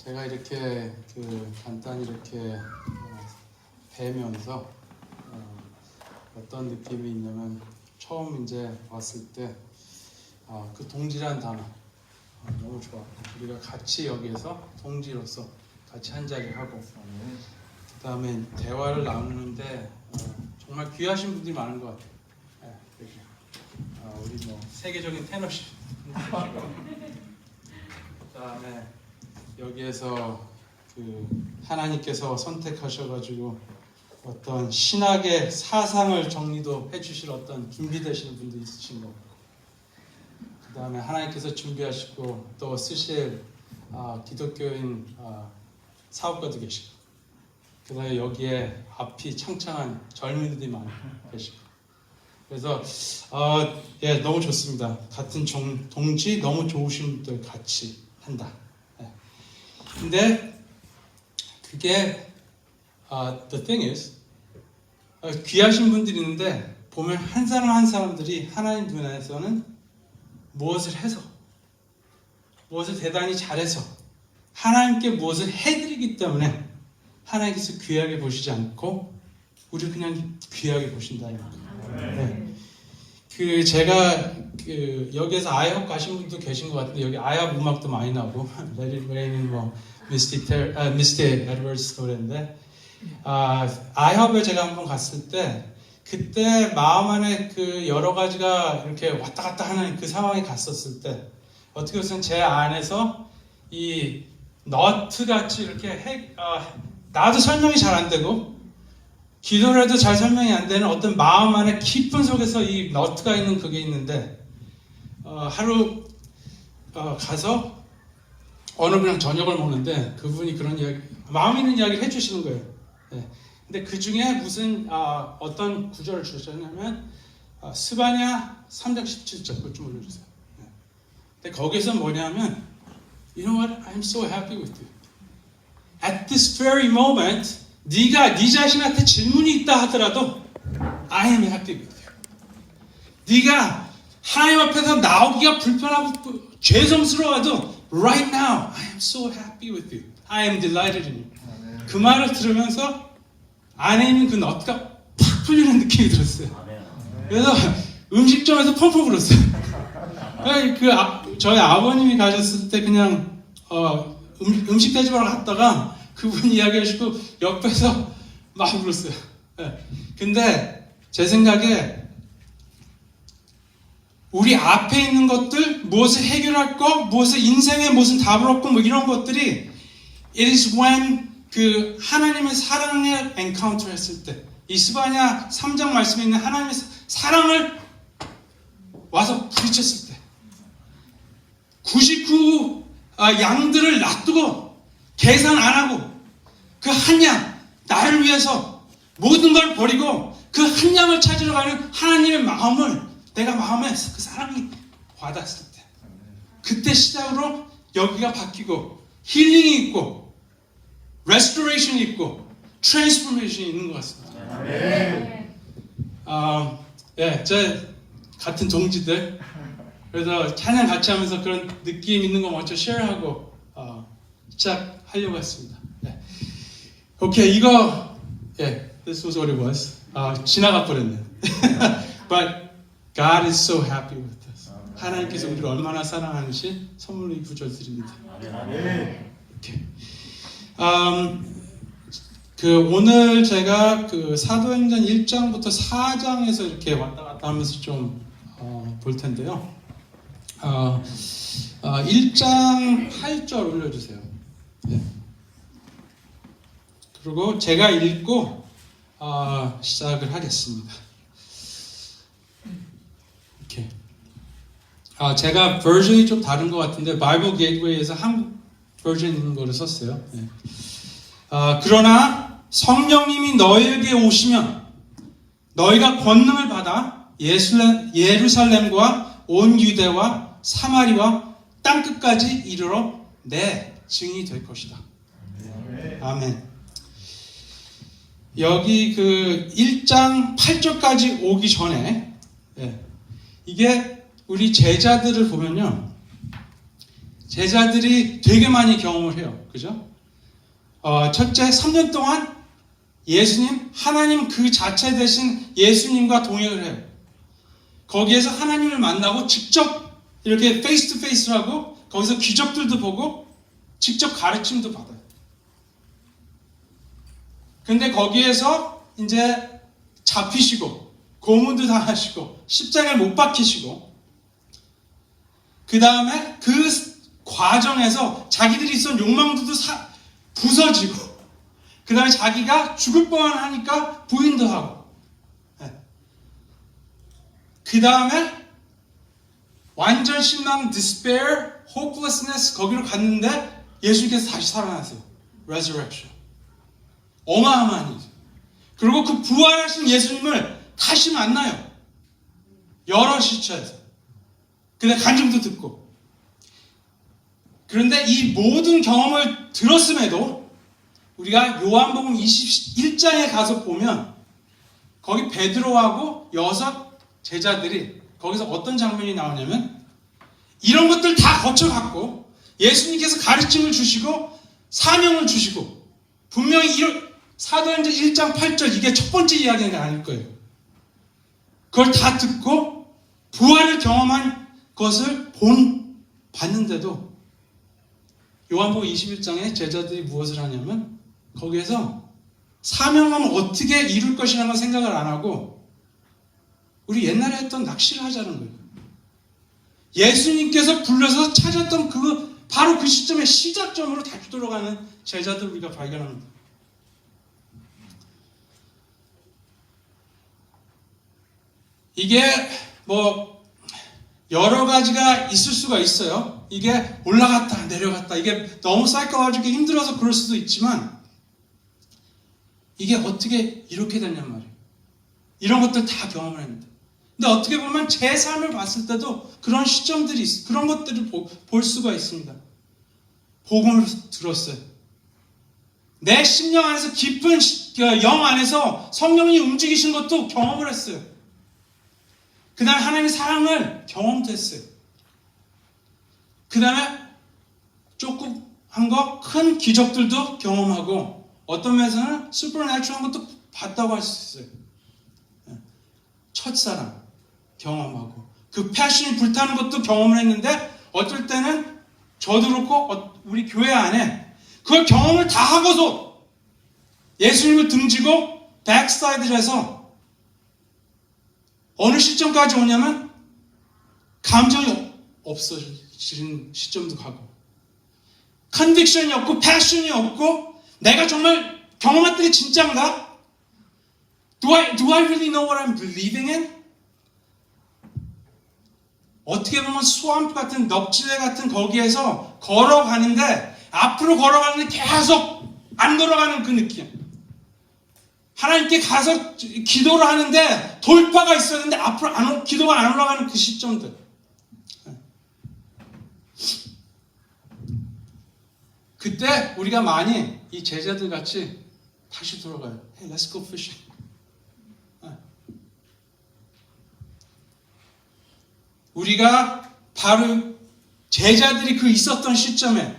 제가 이렇게 간단히 이렇게 뵈면서 어떤 느낌이 있냐면 처음 이제 왔을 때 그 동지란 단어 너무 좋았고 우리가 같이 여기에서 동지로서 같이 한 자리 하고 그 다음에 대화를 나누는데 정말 귀하신 분들이 많은 것 같아요. 우리 뭐 세계적인 테너십 그 다음에 여기에서 하나님께서 선택하셔가지고 어떤 신학의 사상을 정리도 해주실 어떤 준비되시는 분도 있으신 거고 그 다음에 하나님께서 준비하시고 또 쓰실 기독교인 사업가도 계시고 그 다음에 여기에 앞이 창창한 젊은이들이 많이 계시고 그래서 예, 너무 좋습니다. 같은 동지 너무 좋으신 분들 같이 한다. 예. 근데 그게 the thing is 귀하신 분들이 있는데 보면 한 사람 한 사람들이 하나님 눈에서는 무엇을 해서 무엇을 대단히 잘해서 하나님께 무엇을 해드리기 때문에 하나님께서 귀하게 보시지 않고 우리 그냥 귀하게 보신다는 거예요. 네. 제가 여기에서 아이헙 가신 분도 계신 것 같은데 여기 아이헙 음악도 많이 나오고 Let It Rain은 뭐 미스티 에드워즈 노래인데 아이헙에 제가 한번 갔을 때 그때 마음 안에 여러 가지가 이렇게 왔다 갔다 하는 그 상황에 갔었을 때 어떻게 보면 제 안에서 이 너트 같이 이렇게 나도 설명이 잘 안 되고 기도를 해도 잘 설명이 안 되는 어떤 마음 안에 깊은 속에서 이 너트가 있는 그게 있는데 하루 가서 어느 분이랑 저녁을 먹는데 그분이 그런 이야기 마음 있는 이야기를 해주시는 거예요. 네. 근데 그 중에 무슨 어떤 구절을 주셨냐면 스바냐 3장 17절 그것 좀 올려주세요. 네. 근데 거기서 뭐냐면 You know what? I'm so happy with you. At this very moment 네가 네 자신한테 질문이 있다 하더라도 I am happy with you. 네가 하나님 앞에서 나오기가 불편하고 죄송스러워도 Right now I am so happy with you. I am delighted in you. 그 말을 들으면서 안에 있는 그 너트가 팍 풀리는 느낌이 들었어요. 그래서 음식점에서 펑펑 울었어요. 저희 아버님이 가셨을 때 그냥 음식 대접하러 갔다가 그분 이야기하시고 옆에서 막 울었어요. 근데 제 생각에 우리 앞에 있는 것들 무엇을 해결할 거 무엇을 인생에 무슨 답을 얻고 뭐 이런 것들이 It is when 하나님의 사랑을 엔카운터 했을 때 이 스바냐 3장 말씀에 있는 하나님의 사랑을 와서 부딪혔을 때 99 양들을 놔두고 계산 안 하고 그 한 양 나를 위해서 모든 걸 버리고 그 한 양을 찾으러 가는 하나님의 마음을 내가 마음에 그 사랑이 와닿았을 때 그때 시작으로 여기가 바뀌고 힐링이 있고 레스토레이션이 있고 트랜스포메이션이 있는 것 같습니다. 예, 제 같은 동지들 그래서 찬양 같이 하면서 그런 느낌 있는 거 먼저 쉐어하고 시작하려고 했습니다. 네. 오케이, 이거 this was what it was. 지나가 버렸네. But God is so happy with us. 하나님께서 우리를 얼마나 사랑하는지 선물로 이 구절 드립니다. 오케이. 오늘 제가 사도행전 1장부터 4장에서 이렇게 왔다 갔다 하면서 좀 볼 텐데요. 1장 8절 올려주세요. 네. 그리고 제가 읽고 시작을 하겠습니다. 이렇게. 제가 버전이 좀 다른 것 같은데 바이블 게이트웨이에서 한국 버전 있는 거를 썼어요. 네. 그러나 성령님이 너희에게 오시면 너희가 권능을 받아 예루살렘과 온 유대와 사마리와 땅끝까지 이르러 내 증인이 될 것이다. 아멘. 여기 1장 8절까지 오기 전에 이게 우리 제자들을 보면요. 제자들이 되게 많이 경험을 해요. 그죠? 첫째, 3년 동안 예수님, 하나님 그 자체 되신 예수님과 동행을 해요. 거기에서 하나님을 만나고 직접 이렇게 페이스 투 페이스를 하고 거기서 기적들도 보고 직접 가르침도 받아요. 근데 거기에서 이제 잡히시고 고문도 당하시고 십자가에 못 박히시고 그 다음에 그 과정에서 자기들이 있었던 욕망들도 부서지고 그 다음에 자기가 죽을 뻔하니까 부인도 하고 그 다음에 완전 실망, despair, hopelessness 거기로 갔는데 예수님께서 다시 살아나세요. resurrection. 어마어마한 일이죠. 그리고 그 부활하신 예수님을 다시 만나요. 여러 시차에서. 근데 간증도 듣고. 그런데 이 모든 경험을 들었음에도 우리가 요한복음 21장에 가서 보면 거기 베드로하고 6 제자들이 거기서 어떤 장면이 나오냐면 이런 것들 다 거쳐갔고 예수님께서 가르침을 주시고 사명을 주시고 분명히 사도행전 1장 8절 이게 첫 번째 이야기가 아닐 거예요. 그걸 다 듣고 부활을 경험한 것을 봤는데도 요한복음 21장에 제자들이 무엇을 하냐면 거기에서 사명하면 어떻게 이룰 것이라는 걸 생각을 안 하고 우리 옛날에 했던 낚시를 하자는 거예요. 예수님께서 불러서 찾았던 바로 그 시점의 시작점으로 다시 돌아가는 제자들 우리가 발견합니다. 이게 여러 가지가 있을 수가 있어요. 이게 올라갔다 내려갔다 이게 너무 사이코로직이 힘들어서 그럴 수도 있지만 이게 어떻게 이렇게 됐냔 말이에요. 이런 것들 다 경험을 합니다. 근데 어떻게 보면 제 삶을 봤을 때도 그런 시점들이 있어요. 그런 것들을 볼 수가 있습니다. 복음을 들었어요. 내 심령 안에서 깊은 영 안에서 성령이 움직이신 것도 경험을 했어요. 그 다음에 하나님의 사랑을 경험도 했어요. 그 다음에 조금 한 거 큰 기적들도 경험하고 어떤 면에서는 슈퍼내추럴한 것도 봤다고 할 수 있어요. 첫사랑 경험하고 그 패션이 불타는 것도 경험을 했는데 어떨 때는 저도 그렇고 우리 교회 안에 그걸 경험을 다 하고서 예수님을 등지고 백사이드를 해서 어느 시점까지 오냐면 감정이 없어지는 시점도 가고 컨빅션이 없고 패션이 없고 내가 정말 경험했던 게 진짜인가? Do I really know what I'm believing in? 어떻게 보면 스왑 같은 넙지대 같은 거기에서 걸어가는데 앞으로 걸어가는데 계속 안 돌아가는 그 느낌. 하나님께 가서 기도를 하는데 돌파가 있어야 되는데 앞으로 기도가 안 올라가는 그 시점들. 그때 우리가 많이 이 제자들 같이 다시 돌아가요. Hey, let's go fishing. 우리가 바로 제자들이 그 있었던 시점에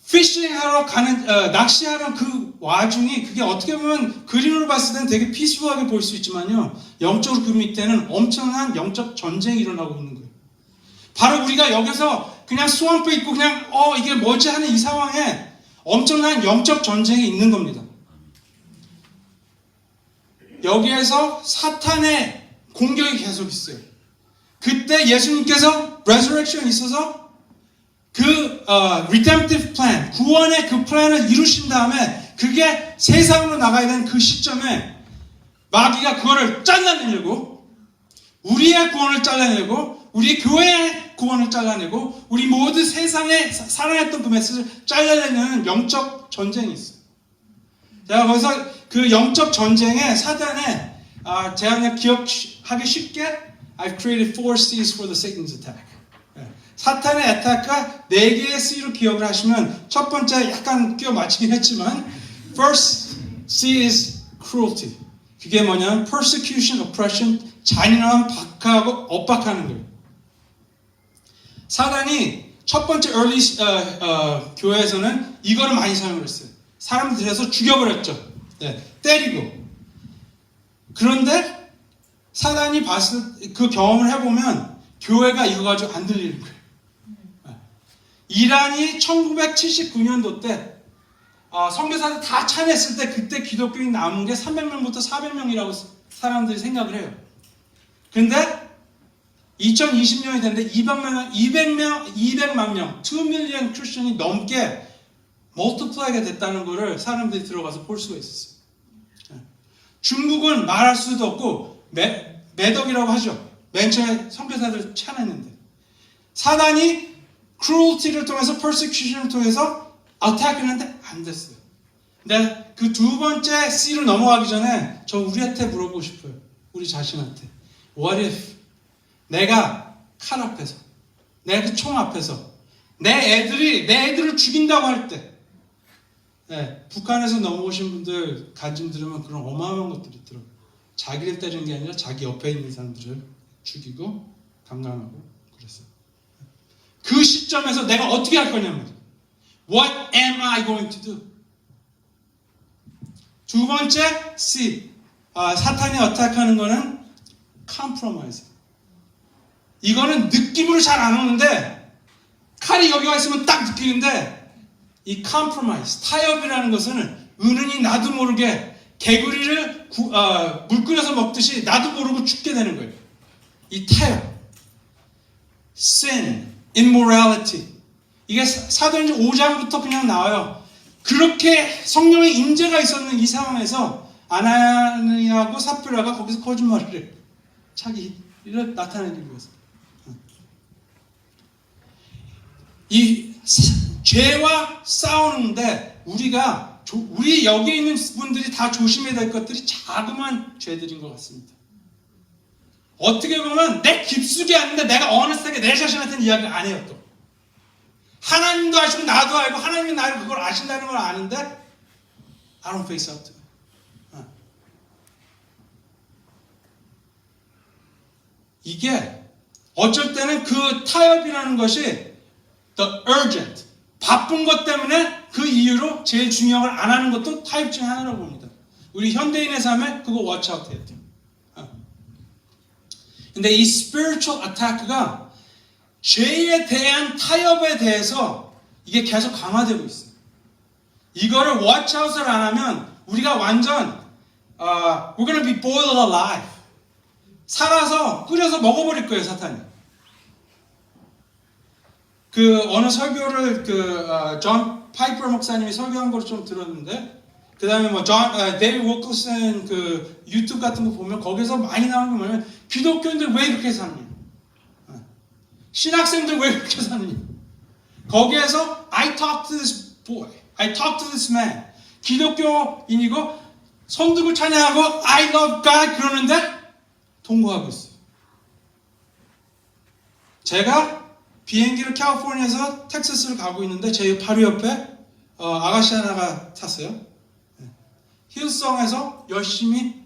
피싱하러 가는 낚시하러 그 와중이 그게 어떻게 보면 그림으로 봤을 때는 되게 피스풀하게 보일 수 있지만요 영적으로 그 밑에는 엄청난 영적 전쟁이 일어나고 있는 거예요. 바로 우리가 여기서 그냥 스왑프 있고 그냥 이게 뭐지 하는 이 상황에 엄청난 영적 전쟁이 있는 겁니다. 여기에서 사탄의 공격이 계속 있어요. 그때 예수님께서 resurrection이 있어서 그 redemptive plan, 구원의 그 플랜을 이루신 다음에 그게 세상으로 나가야 되는 그 시점에 마귀가 그거를 잘라내려고 우리의 구원을 잘라내고 우리 교회의 구원을 잘라내고 우리 모두 세상에 사랑했던 그 메시지를 잘라내는 영적 전쟁이 있어요. 제가 거기서 그 영적 전쟁에 사단에 제가 그냥 기억하기 쉽게 I've created 4 C's for the Satan's attack. 사탄의 애타크가 4개의 C로 기억을 하시면 첫 번째 약간 끼워 맞히긴 했지만 First C is cruelty. 그게 뭐냐면 persecution, oppression, 잔인함, 박하고 엇박하는 거예요. 사단이 첫 번째 early 교회에서는 이거를 많이 사용을 했어요. 사람들 들여서 죽여버렸죠. 네, 때리고. 그런데 사단이 그 경험을 해보면 교회가 이거 가지고 안 들리는 거예요. 이란이 1979년도 때 선교사들 다 찬했을 때 그때 기독교인 남은 게 300명부터 400명이라고 사람들이 생각을 해요. 근데 2020년이 됐는데 200만 명, 2 밀리언 크리스천이 넘게 멀티플라이가 됐다는 거를 사람들이 들어가서 볼 수가 있었어요. 중국은 말할 수도 없고 매덕이라고 하죠. 맨 처음에 선교사들 찬했는데 사단이 cruelty를 통해서 persecution을 통해서 attack을 했는데 안 됐어요. 근데 그 두 번째 C로 넘어가기 전에 저 우리한테 물어보고 싶어요. 우리 자신한테. What if 내가 칼 앞에서 내 그 총 앞에서 내 애들을 죽인다고 할 때 북한에서 넘어오신 분들 간증 들으면 그런 어마어마한 것들이 들어요. 자기를 때리는 게 아니라 자기 옆에 있는 사람들을 죽이고 강간하고 그랬어요. 그 시점에서 내가 어떻게 할 거냐면 What am I going to do? 두 번째 C 사탄이 어택하는 거는 compromise. 이거는 느낌으로 잘 안 오는데 칼이 여기 와 있으면 딱 느끼는데 이 compromise, 타협이라는 것은 은은히 나도 모르게 개구리를 물 끓여서 먹듯이 나도 모르고 죽게 되는 거예요. 이 타협, sin, immorality 이게 사도행전 5장부터 그냥 나와요. 그렇게 성령의 임재가 있었는 이 상황에서 아나니아하고 삽비라가 거기서 거짓말을 해요. 자기를 나타내기 위해서. 이 죄와 싸우는데 우리 여기 있는 분들이 다 조심해야 될 것들이 자그마한 죄들인 것 같습니다. 어떻게 보면 내 깊숙이 아는데 내가 어느새게 내 자신한테는 이야기를 안 해요. 또 하나님도 아시고 나도 알고 하나님이 나를 그걸 아신다는 걸 아는데 I don't face up to it. 이게 어쩔 때는 그 타협이라는 것이 the urgent 바쁜 것 때문에 그 이유로 제일 중요한 걸 안 하는 것도 타입 중에 하나라고 봅니다. 우리 현대인의 삶에 그거 watch out 해야 돼요. 근데 이 spiritual attack가 죄에 대한 타협에 대해서 이게 계속 강화되고 있어요. 이거를 watch out을 안 하면 우리가 완전 we're gonna be boiled alive. 살아서 끓여서 먹어버릴 거예요, 사탄이. 어느 설교를 존 파이퍼 목사님이 설교한 걸 좀 들었는데, 그 다음에 데이비드 워클슨 유튜브 같은 거 보면 거기서 많이 나오는 게 뭐냐면, 기독교인들 왜 그렇게 사느냐? 신학생들 왜 그렇게 사느냐? 거기에서 I talked to this boy, I talked to this man. 기독교인이고 손 들고 찬양하고 I love God 그러는데 통과하고 있어요. 제가 비행기를 캘리포니아에서 텍사스를 가고 있는데 제 바로 옆에 아가씨 하나가 탔어요. 힐성에서 열심히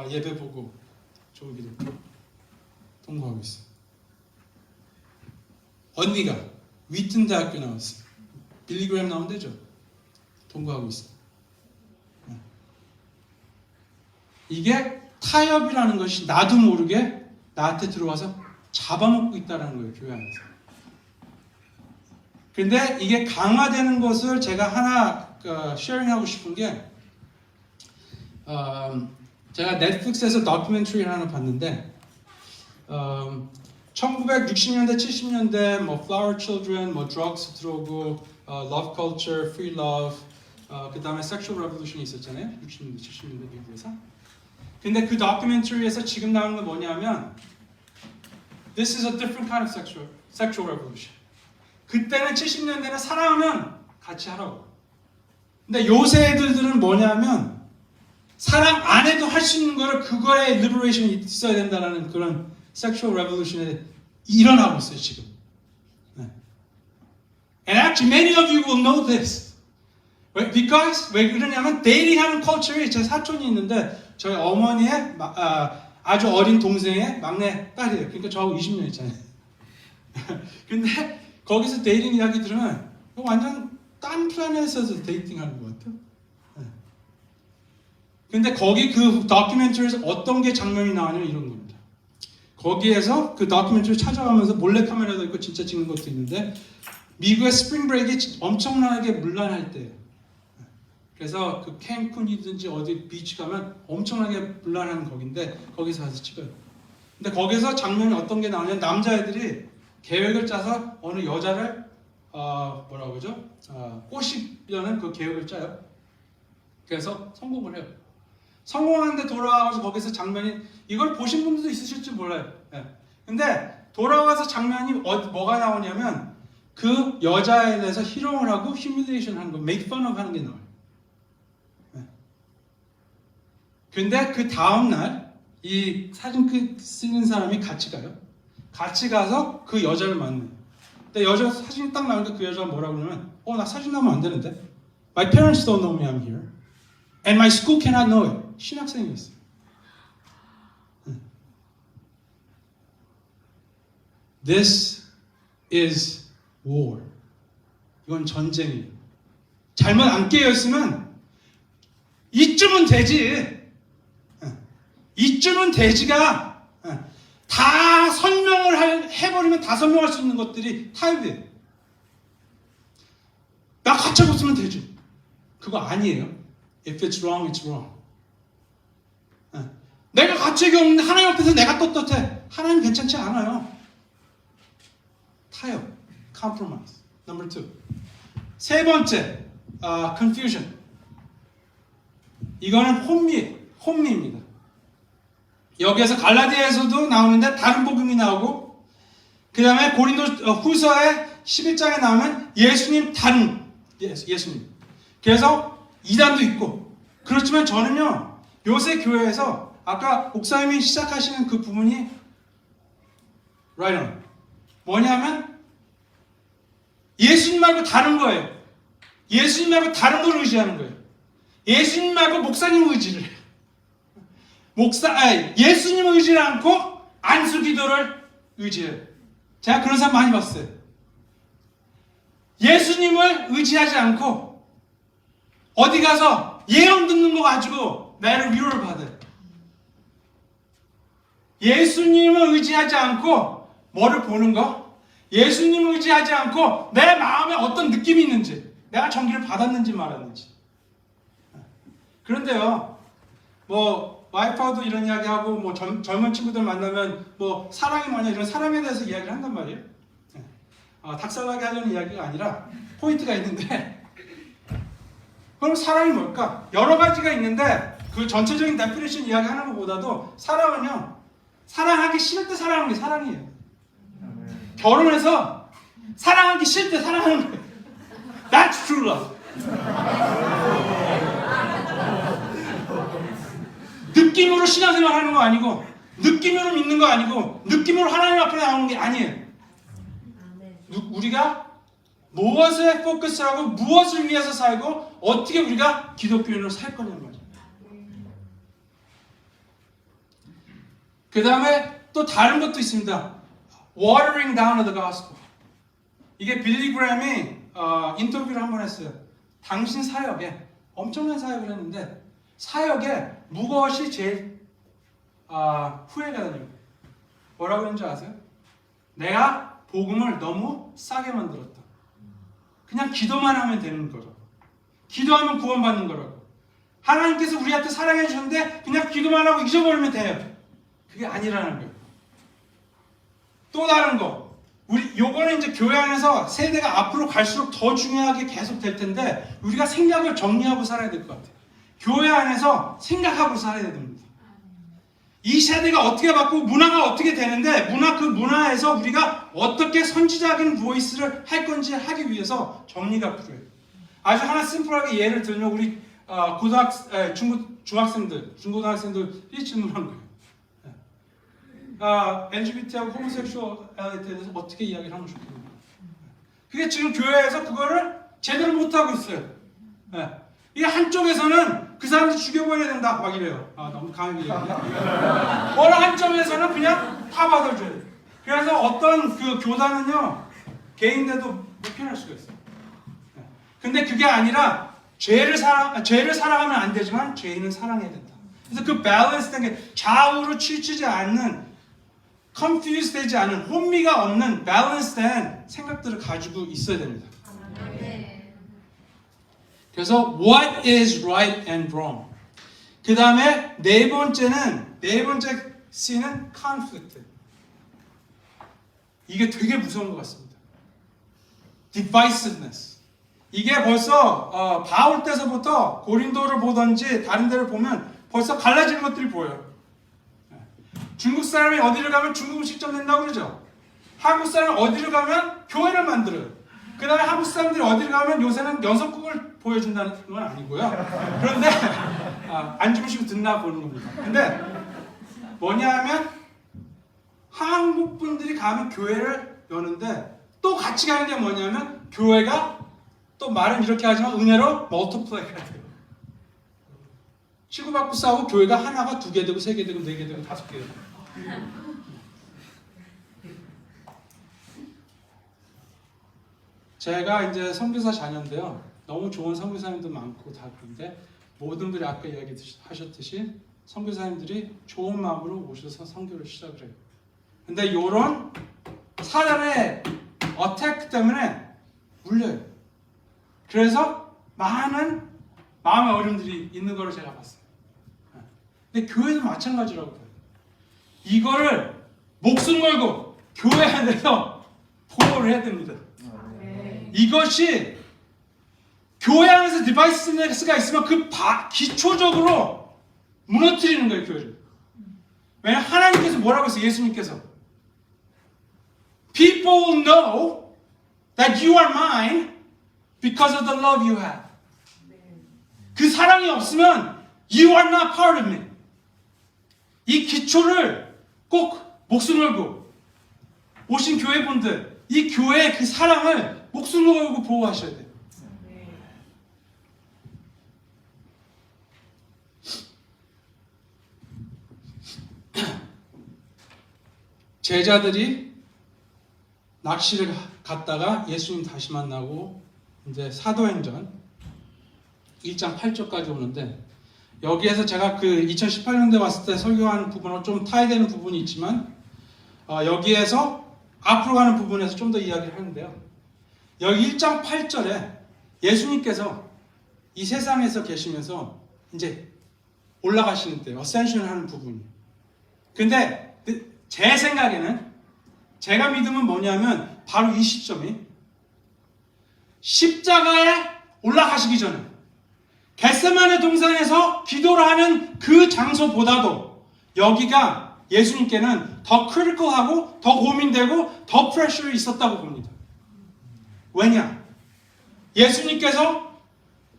예배 보고 조기도 통과하고 있어요. 언니가 위튼 대학교 나왔어요. 빌리그램 나온 데죠. 통과하고 있어요. 이게 타협이라는 것이 나도 모르게 나한테 들어와서 잡아먹고 있다는 거예요, 교회 안에서. 근데 이게 강화되는 것을 제가 하나 쉐어링하고 싶은 게, 제가 넷플릭스에서 다큐멘터리를 하나 봤는데, 1960년대, 70년대 Flower Children, Drugs 들어오고, Love Culture, Free Love, 그 다음에 Sexual Revolution이 있었잖아요, 60년대, 70년대 미국에서. 근데 그 다큐멘터리에서 지금 나오는 건 뭐냐면, This is a different kind of sexual revolution. 그때는 70년대는 사랑하면 같이 하라고. 근데 요새 애들은 뭐냐면 사랑 안 해도 할 수 있는 거를 그거에 liberation이 있어야 된다는 그런 sexual revolution이 일어나고 있어요 지금. 네. And actually many of you will know this. Because 왜 그러냐면 데이팅하는 culture이 제 사촌이 있는데 저희 어머니의 아주 어린 동생의 막내 딸이에요. 그러니까 저하고 20년 있잖아요. 근데 거기서 데이팅 이야기 들으면 완전 딴 플래닛에서 데이팅하는 것 같아요. 근데 거기 그 다큐멘터리에서 어떤 게 장면이 나오냐면 이런 겁니다. 거기에서 그 다큐멘터리 찾아가면서 몰래카메라도 있고 진짜 찍는 것도 있는데 미국의 스프링 브레이크가 엄청나게 문란할 때, 그래서 그 캔쿤이든지 어디 비치 가면 엄청나게 문란한 거긴데 거기서 가서 찍어요. 근데 거기서 장면이 어떤 게 나오냐면 남자애들이 계획을 짜서 어느 여자를 뭐라고 그러죠? 꼬시려는 그 계획을 짜요. 그래서 성공을 해요. 성공하는데 돌아와서 거기서 장면이, 이걸 보신 분들도 있으실지 몰라요. 예. 근데 돌아와서 장면이 뭐가 나오냐면 그 여자에 대해서 희롱을 하고 휴밀레이션 하는 거, make fun of 하는 게 나와요. 예. 근데 그 다음날 이 사진 쓰는 사람이 같이 가요. 같이 가서 그 여자를 만나요. 근데 여자 사진이 딱 나오니까 그 여자가 뭐라고 그러면 나 사진 나오면 안 되는데, My parents don't know me, I'm here. And my school cannot know it. 신학생이었어요. This is war. 이건 전쟁이에요. 잘못 안 깨어있으면 이쯤은 되지. 이쯤은 되지가 다 설명을 해버리면 다 설명할 수 있는 것들이 타협이에요. 나 가짜 없으면 되지. 그거 아니에요. If it's wrong, it's wrong. 내가 가책이 없는데 하나님 앞에서 내가 떳떳해. 하나님 괜찮지 않아요. 타협, compromise. Number 2. 세 번째, confusion. 이거는 혼미입니다. 여기에서 갈라디아에서도 나오는데 다른 복음이 나오고, 그 다음에 고린도 후서의 11장에 나오면 예수님 다른 예수님. 그래서 이단도 있고. 그렇지만 저는요, 요새 교회에서 아까 목사님이 시작하시는 그 부분이 right on. 뭐냐면 예수님 말고 다른 거예요. 예수님 말고 다른 걸 의지하는 거예요. 예수님 말고 목사님 의지를 해요. 예수님 의지를 않고 안수 기도를 의지해요. 제가 그런 사람 많이 봤어요. 예수님을 의지하지 않고 어디 가서 예언 듣는 거 가지고 나를 위로를 받아요. 예수님을 의지하지 않고 뭐를 보는 거? 예수님을 의지하지 않고 내 마음에 어떤 느낌이 있는지, 내가 전기를 받았는지 말았는지. 그런데요, 뭐 와이프하고도 이런 이야기하고 뭐 젊은 친구들 만나면 뭐 사랑이 뭐냐 이런 사랑에 대해서 이야기를 한단 말이에요. 닭살나게 하려는 이야기가 아니라 포인트가 있는데, 그럼 사랑이 뭘까? 여러 가지가 있는데 그 전체적인 데피니션 이야기하는 것보다도 사랑은요, 사랑하기 싫을 때 사랑하는 게 사랑이에요. 결혼해서 사랑하기 싫을 때 사랑하는 거예요. That's true love. 느낌으로 신앙생활 하는 거 아니고, 느낌으로 믿는 거 아니고, 느낌으로 하나님 앞에 나오는 게 아니에요. 우리가 무엇에 포커스하고 무엇을 위해서 살고 어떻게 우리가 기독교인으로 살 거냐는 거죠. 그 다음에 또 다른 것도 있습니다. Watering down of the gospel. 이게 빌리 그램이 인터뷰를 한번 했어요. 당신 사역에, 엄청난 사역을 했는데 사역에 무엇이 제일 후회가 되냐고. 뭐라고 그런지 아세요? 내가 복음을 너무 싸게 만들었다. 그냥 기도만 하면 되는 거라고. 기도하면 구원받는 거라고. 하나님께서 우리한테 사랑해 주셨는데 그냥 기도만 하고 잊어버리면 돼요. 그게 아니라는 거예요. 또 다른 거, 요거는 이제 교회 안에서 세대가 앞으로 갈수록 더 중요하게 계속 될 텐데, 우리가 생각을 정리하고 살아야 될 것 같아요. 교회 안에서 생각하고 살아야 됩니다. 이 세대가 어떻게 바꾸고 문화가 어떻게 되는데, 그 문화에서 우리가 어떻게 선지자적인 보이스를 할 건지 하기 위해서 정리가 필요해요. 아주 하나 심플하게 예를 들면, 우리 중고등학생들 이 질문한 거예요. LGBT하고 호모섹슈얼에 대해서 어떻게 이야기를 하면 좋겠냐. 그게 지금 교회에서 그거를 제대로 못하고 있어요. 이게 한쪽에서는 그 사람들 죽여버려야 된다 막 이래요. 너무 강하게 얘기해요. 어느 한쪽에서는 그냥 다 받아줘요. 그래서 어떤 그 교단은요, 개인들도 목표할 수가 있어요. 근데 그게 아니라 죄를 사랑하면 안 되지만 죄인은 사랑해야 된다. 그래서 그 밸런스된 게 좌우로 치우치지 않는, confused 되지 않은, 혼미가 없는 밸런스된 생각들을 가지고 있어야 됩니다. 그래서 what is right and wrong. 그 다음에 네 번째 C는 conflict. 이게 되게 무서운 것 같습니다. divisiveness. 이게 벌써 바울 때서부터 고린도를 보든지 다른 데를 보면 벌써 갈라지는 것들이 보여요. 중국 사람이 어디를 가면 중국 음식점 낸다고 그러죠. 한국 사람이 어디를 가면 교회를 만들어요. 그 다음에 한국 사람들이 어디를 가면 요새는 연속극을 보여준다는 건 아니고요. 그런데 안 주무시고 듣나 보는 겁니다. 근데 뭐냐 하면 한국 분들이 가면 교회를 여는데 또 같이 가는 게 뭐냐면 교회가 또 말은 이렇게 하지만 은혜로 멀티플라이가 돼요. 치고받고 싸우고 교회가 하나가 2개 되고 3개 되고 4개 되고 5개 되고. 제가 이제 선교사 자녀인데요. 너무 좋은 선교사님도 많고 다 그런데 모든 분들이 아까 이야기하셨듯이 선교사님들이 좋은 마음으로 오셔서 선교를 시작을 해요. 근데 이런 사단의 어택 때문에 물려요. 그래서 많은 마음의 어려움들이 있는 걸 제가 봤어요. 근데 교회도 마찬가지라고요. 이거를 목숨 걸고 교회 안에서 보호를 해야 됩니다. 이것이 교회 안에서 디바이스가 있으면 그 기초적으로 무너뜨리는 거예요, 교회를. 왜냐하면 하나님께서 뭐라고 했어요? 예수님께서 People know that you are mine because of the love you have. 그 사랑이 없으면 you are not part of me. 이 기초를 꼭 목숨 걸고 오신 교회분들, 이 교회의 그 사랑을 목숨 걸고 보호하셔야 돼요. 제자들이 낚시를 갔다가 예수님 다시 만나고 이제 사도행전 1장 8절까지 오는데 여기에서 제가 그 2018년도에 왔을 때 설교하는 부분하고 좀 타이되는 부분이 있지만 여기에서 앞으로 가는 부분에서 좀 더 이야기를 하는데요. 여기 1장 8절에 예수님께서 이 세상에서 계시면서 이제 올라가시는 때 어센션 하는 부분이. 근데 제 생각에는 제가 믿으면 뭐냐면 바로 이 시점이 십자가에 올라가시기 전에 겟세마네 동산에서 기도를 하는 그 장소보다도 여기가 예수님께는 더 크리티컬하고 더 고민되고 더 프레셔가 있었다고 봅니다. 왜냐? 예수님께서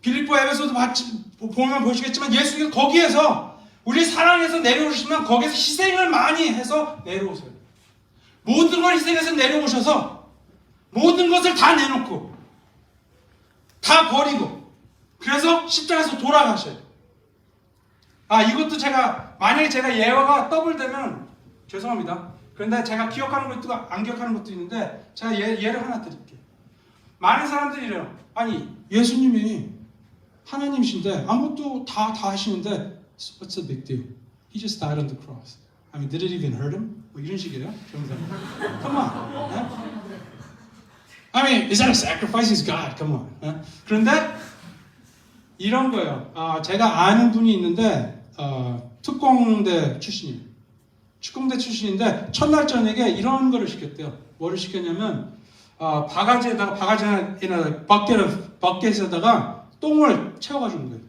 빌립보 에베소도 보면 보시겠지만 예수님께서 거기에서 우리 사랑해서 내려오시면 거기에서 희생을 많이 해서 내려오세요. 모든 걸 희생해서 내려오셔서 모든 것을 다 내놓고 다 버리고 그래서 십자가에서 돌아가셔요. 이것도 만약에 제가 예화가 더블되면 죄송합니다. 그런데 제가 기억하는 것도 안 기억하는 것도 있는데 제가 예를 하나 드릴게요. 많은 사람들이 이래요. 아니 예수님이 하나님이신데 아무것도 다 하시는데 What's the big deal? He just died on the cross. I mean, did it even hurt him? 뭐 이런 식이에요. Come on. I mean, is that a sacrifice? He's God. Come on. 그런데 이런 거예요. 제가 아는 분이 있는데 특공대 출신이에요. 특공대 출신인데 첫날 저녁에 이런 거를 시켰대요. 뭐를 시켰냐면 바가지나 버켓에다가 똥을 채워가지고 거예요.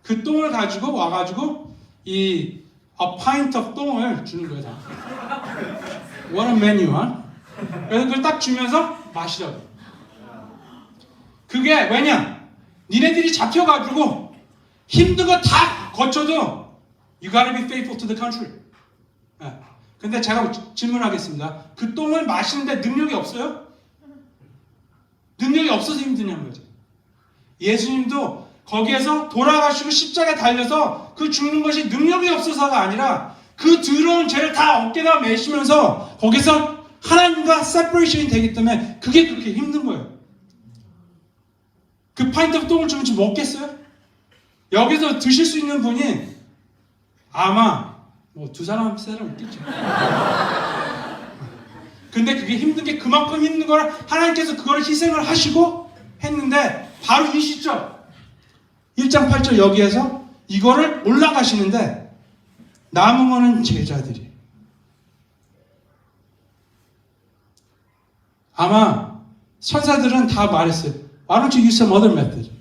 그 똥을 가지고 와가지고 a pint of 똥을 주는 거예요. 다. What a menu, huh? 그래서 그걸 딱 주면서 마시라고. 그게 왜냐? 니네들이 잡혀가지고 힘든 거 다 거쳐도 you gotta be faithful to the country. 근데 제가 질문하겠습니다. 그 똥을 마시는데 능력이 없어요? 능력이 없어서 힘드냐는 거죠. 예수님도 거기에서 돌아가시고 십자가에 달려서 그 죽는 것이 능력이 없어서가 아니라 그 더러운 죄를 다 어깨에다 메시면서 거기서 하나님과 세퍼레이션이 되기 때문에 그게 그렇게 힘든 거예요. 그 파인트 오브 똥을 주면 지금 먹겠어요? 여기서 드실 수 있는 분이 아마 뭐 두 사람 세 사람 있겠죠. 근데 그게 힘든 게 그만큼 힘든 걸 하나님께서 그걸 희생을 하시고 했는데 바로 이 시점 1장 8절 여기에서 이거를 올라가시는데 남은 제자들이 아마 천사들은 다 말했어요. Why don't you use some other method?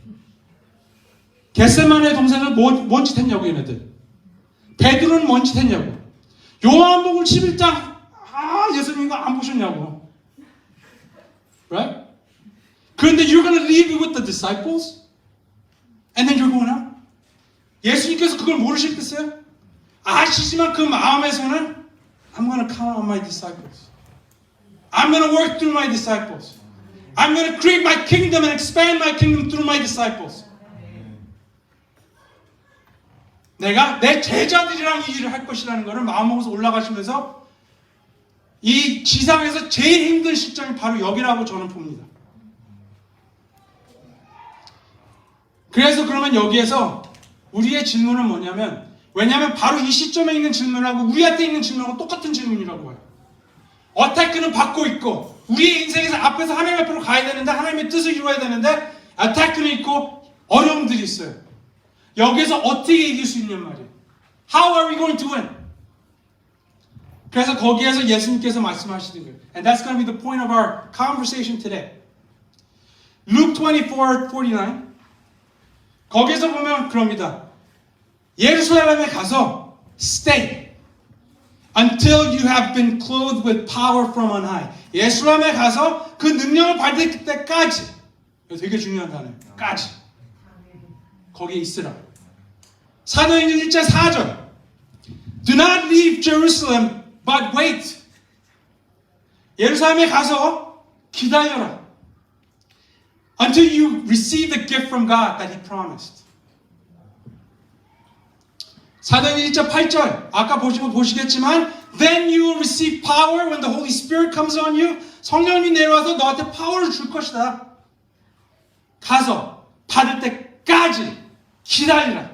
겟세마네 동산은 뭔 짓 했냐고 얘네들. 베드로는 뭔 짓 했냐고. 요한복음 11장 예수님 이거 안 보셨냐고. Right? 그런데 you're going to leave it with the disciples? And then you're going out? 예수님께서 그걸 모르시겠어요? 아시지만 그 마음에서는 I'm going to count on my disciples. I'm going to work through my disciples. I'm going to create my kingdom and expand my kingdom through my disciples. 내가 내 제자들이랑 이 일을 할 것이라는 것을 마음먹어서 올라가시면서 이 지상에서 제일 힘든 시점이 바로 여기라고 저는 봅니다. 그래서 그러면 여기에서 우리의 질문은 뭐냐면 왜냐하면 바로 이 시점에 있는 질문하고 우리한테 있는 질문하고 똑같은 질문이라고 해요. 어태크는 받고 있고 우리의 인생에서 앞에서 하나님 앞으로 가야 되는데 하나님의 뜻을 이루어야 되는데 어태크는 있고 어려움들이 있어요. 여기서 어떻게 이길 수 있냔 말이에요. How are we going to win? 그래서 거기에서 예수님께서 말씀하시는 거예요. And that's going to be the point of our conversation today. Luke 24:49 거기서 보면 그럽니다. 예루살렘에 가서 stay until you have been clothed with power from on high. 예루살렘에 가서 그 능력을 받을 때까지 되게 중요한 단어예요. 까지 거기에 있으라. 사도행전 1장 4절 Do not leave Jerusalem but wait. 예루살렘에 가서 기다려라. Until you receive the gift from God that He promised. 사도행전 1장 8절 아까 보시겠지만 Then you will receive power when the Holy Spirit comes on you. 성령님이 내려와서 너한테 파워를 줄 것이다. 가서 받을 때까지 기다리라.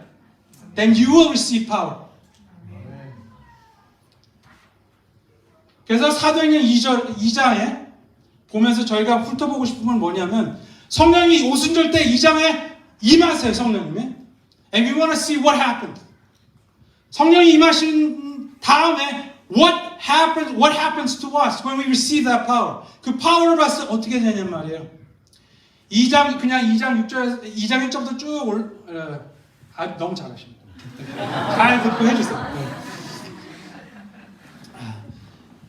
Then you will receive power. 그래서 사도행전 2장에 보면서 저희가 훑어보고 싶은 건 뭐냐면 성령이 오순절 때 2장에 임하세요. 성령님이. And we want to see what happened. 성령이 임하신 다음에 what happens to us when we receive that power. 그 파워를 봤을 때 어떻게 되냔 말이에요. 2장 2장 1절부터 쭉 너무 잘하십니다. 잘 듣고 해주세요.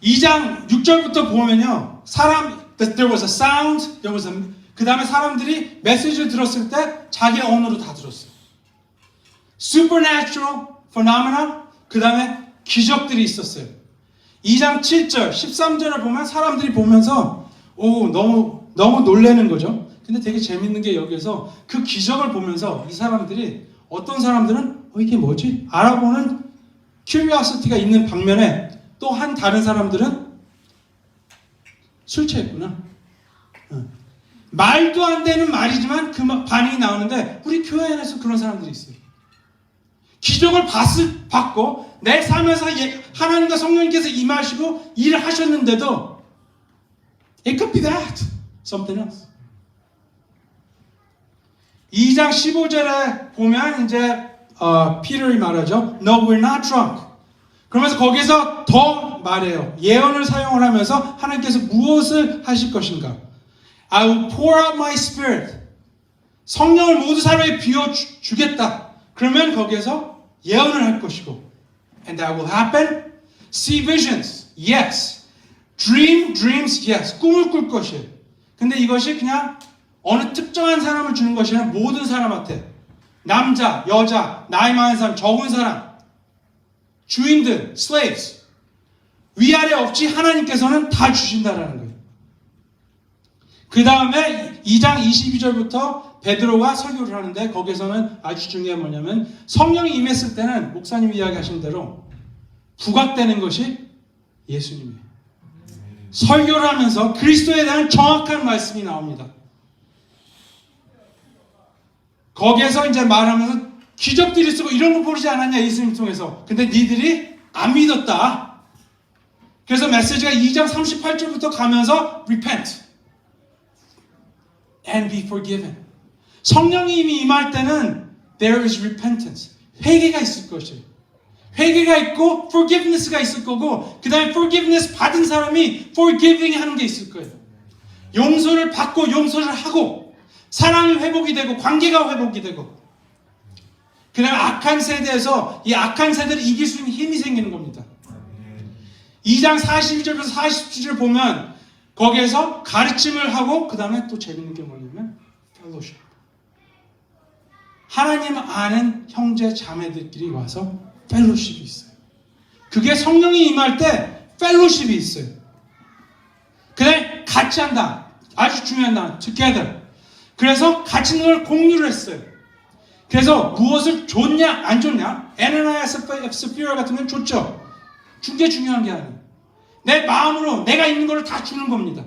2장 6절부터 보면요. there was a sound, 그 다음에 사람들이 메시지를 들었을 때 자기 언어로 다 들었어요. Supernatural phenomena, 그 다음에 기적들이 있었어요. 2장 7절, 13절을 보면 사람들이 보면서 너무 놀라는 거죠. 근데 되게 재밌는 게 여기에서 그 기적을 보면서 이 사람들이 어떤 사람들은 이게 뭐지? 알아보는 curiosity가 있는 반면에 또 한 다른 사람들은 술 취했구나. 말도 안 되는 말이지만 그 반응이 나오는데 우리 교회 안에서 그런 사람들이 있어요. 기적을 받고 내 삶에서 하나님과 성령님께서 임하시고 일을 하셨는데도 it could be that, something else. 2장 15절에 보면 이제 피터이 말하죠. No, we're not drunk. 그러면서 거기서 더 말해요. 예언을 사용을 하면서 하나님께서 무엇을 하실 것인가. I will pour out my spirit. 성령을 모두 사람에게 비워주겠다. 그러면 거기에서 예언을 할 것이고 And that will happen. See visions. Yes. Dream dreams. Yes. 꿈을 꿀 것이에요. 근데 이것이 그냥 어느 특정한 사람을 주는 것이 아니라 모든 사람한테 남자, 여자, 나이 많은 사람, 적은 사람 주인들, slaves 위아래 없이 하나님께서는 다 주신다라는 거예요. 그 다음에 2장 22절부터 베드로가 설교를 하는데 거기서는 아주 중요한 뭐냐면 성령이 임했을 때는 목사님이 이야기하신 대로 부각되는 것이 예수님이에요. 설교를 하면서 그리스도에 대한 정확한 말씀이 나옵니다. 거기에서 이제 말하면서 기적들이 있고 이런 거 보지 않았냐 예수님 통해서. 근데 니들이 안 믿었다. 그래서 메시지가 2장 38절부터 가면서 repent and be forgiven. 성령이 이미 임할 때는 there is repentance. 회개가 있을 것이에요. 회개가 있고 forgiveness가 있을 거고 그 다음에 forgiveness 받은 사람이 forgiving 하는 게 있을 거예요. 용서를 받고 용서를 하고 사랑이 회복이 되고 관계가 회복이 되고 그 다음에 악한 세대에서 이 악한 세대를 이길 수 있는 힘이 생기는 겁니다. 2장 42절부터 47절 보면 거기에서 가르침을 하고 그 다음에 또 재밌는 게 뭐냐면 fellowship. 하나님 아는 형제 자매들끼리 와서 fellowship이 있어요. 그게 성령이 임할 때 fellowship이 있어요. 그 다음에 같이 한다. 아주 중요한 단어 together. 그래서 같이 걸 공유를 했어요. 그래서 무엇을 줬냐 안 줬냐 에나나야 스피라 같은 건 줬죠. 준 게 중요한 게 아니에요. 내 마음으로 내가 있는 걸 다 주는 겁니다.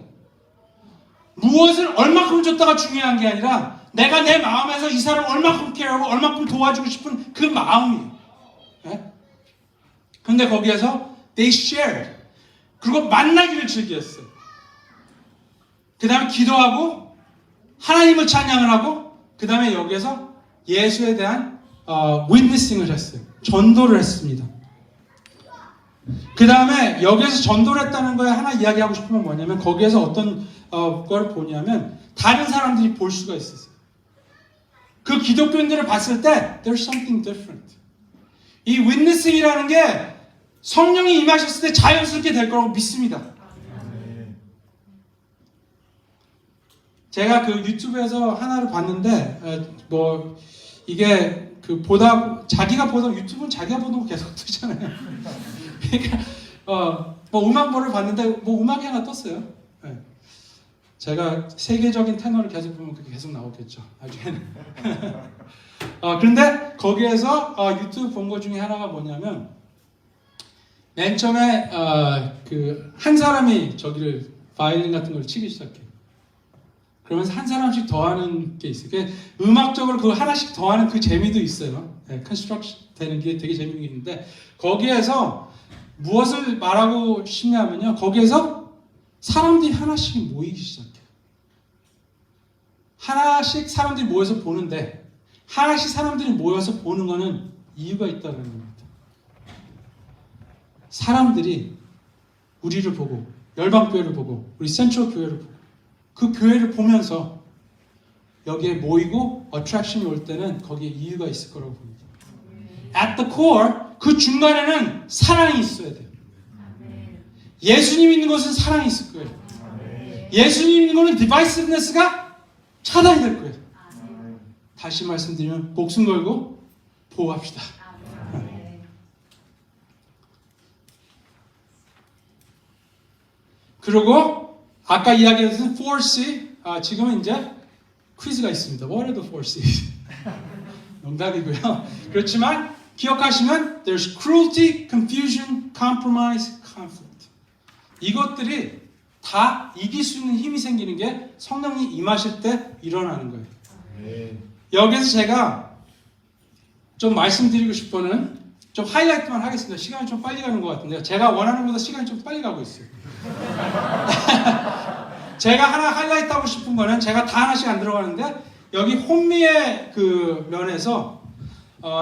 무엇을 얼마큼 줬다가 중요한 게 아니라 내가 내 마음에서 이 사람을 얼마큼 케어하고 얼마큼 도와주고 싶은 그 마음이에요. 네? 근데 거기에서 they shared. 그리고 만나기를 즐겼어요. 그 다음에 기도하고 하나님을 찬양을 하고 그 다음에 여기에서 예수에 대한 witnessing을 했어요. 전도를 했습니다. 그 다음에 여기에서 전도를 했다는 거에 하나 이야기하고 싶은 건 뭐냐면 거기에서 어떤 걸 보냐면 다른 사람들이 볼 수가 있었어요. 그 기독교인들을 봤을 때 there's something different. 이 witnessing이라는 게 성령이 임하셨을 때 자연스럽게 될 거라고 믿습니다. 제가 그 유튜브에서 하나를 봤는데 뭐 이게 그 자기가 보던 유튜브는 자기가 보는 거 계속 뜨잖아요. 그러니까 뭐 음악보를 봤는데 뭐 음악이 하나 떴어요. 네. 제가 세계적인 테너를 계속 보면 그게 계속 나오겠죠. 나중에는. 그런데 거기에서 유튜브 본 것 중에 하나가 뭐냐면 맨 처음에 그 한 사람이 저기를 바이올린 같은 걸 치기 시작해요. 그러면서 한 사람씩 더하는 게 있어요. 음악적으로 그 하나씩 더하는 그 재미도 있어요. 네, 컨스트럭션 되는 게 되게 재미있는데 거기에서 무엇을 말하고 싶냐면요. 거기에서 사람들이 하나씩 모이기 시작해요. 하나씩 사람들이 모여서 보는데 하나씩 사람들이 모여서 보는 거는 이유가 있다는 겁니다. 사람들이 우리를 보고 열방교회를 보고 우리 센트럴 교회를 보고 그 교회를 보면서 여기에 모이고 어트랙션이 올 때는 거기에 이유가 있을 거라고 봅니다. At the core 그 중간에는 사랑이 있어야 돼요. 예수님 있는 것은 사랑이 있을 거예요. 예수님 있는 것은 디바이스네스가 차단이 될 거예요. 다시 말씀드리면 목숨 걸고 보호합시다. 그리고 아까 이야기했던 4C 지금은 이제 퀴즈가 있습니다. What are the 4C's? 농담이고요. 그렇지만 기억하시면 there's cruelty, confusion, compromise, conflict. 이것들이 다 이길 수 있는 힘이 생기는 게 성령이 임하실 때 일어나는 거예요. 여기서 제가 좀 말씀드리고 싶어는 좀 하이라이트만 하겠습니다. 시간이 좀 빨리 가는 것 같은데요. 제가 원하는 것보다 시간이 좀 빨리 가고 있어요. 제가 하나 하이라이트 하고 싶은 거는 제가 다 하나씩 안 들어가는데 여기 혼미의 그 면에서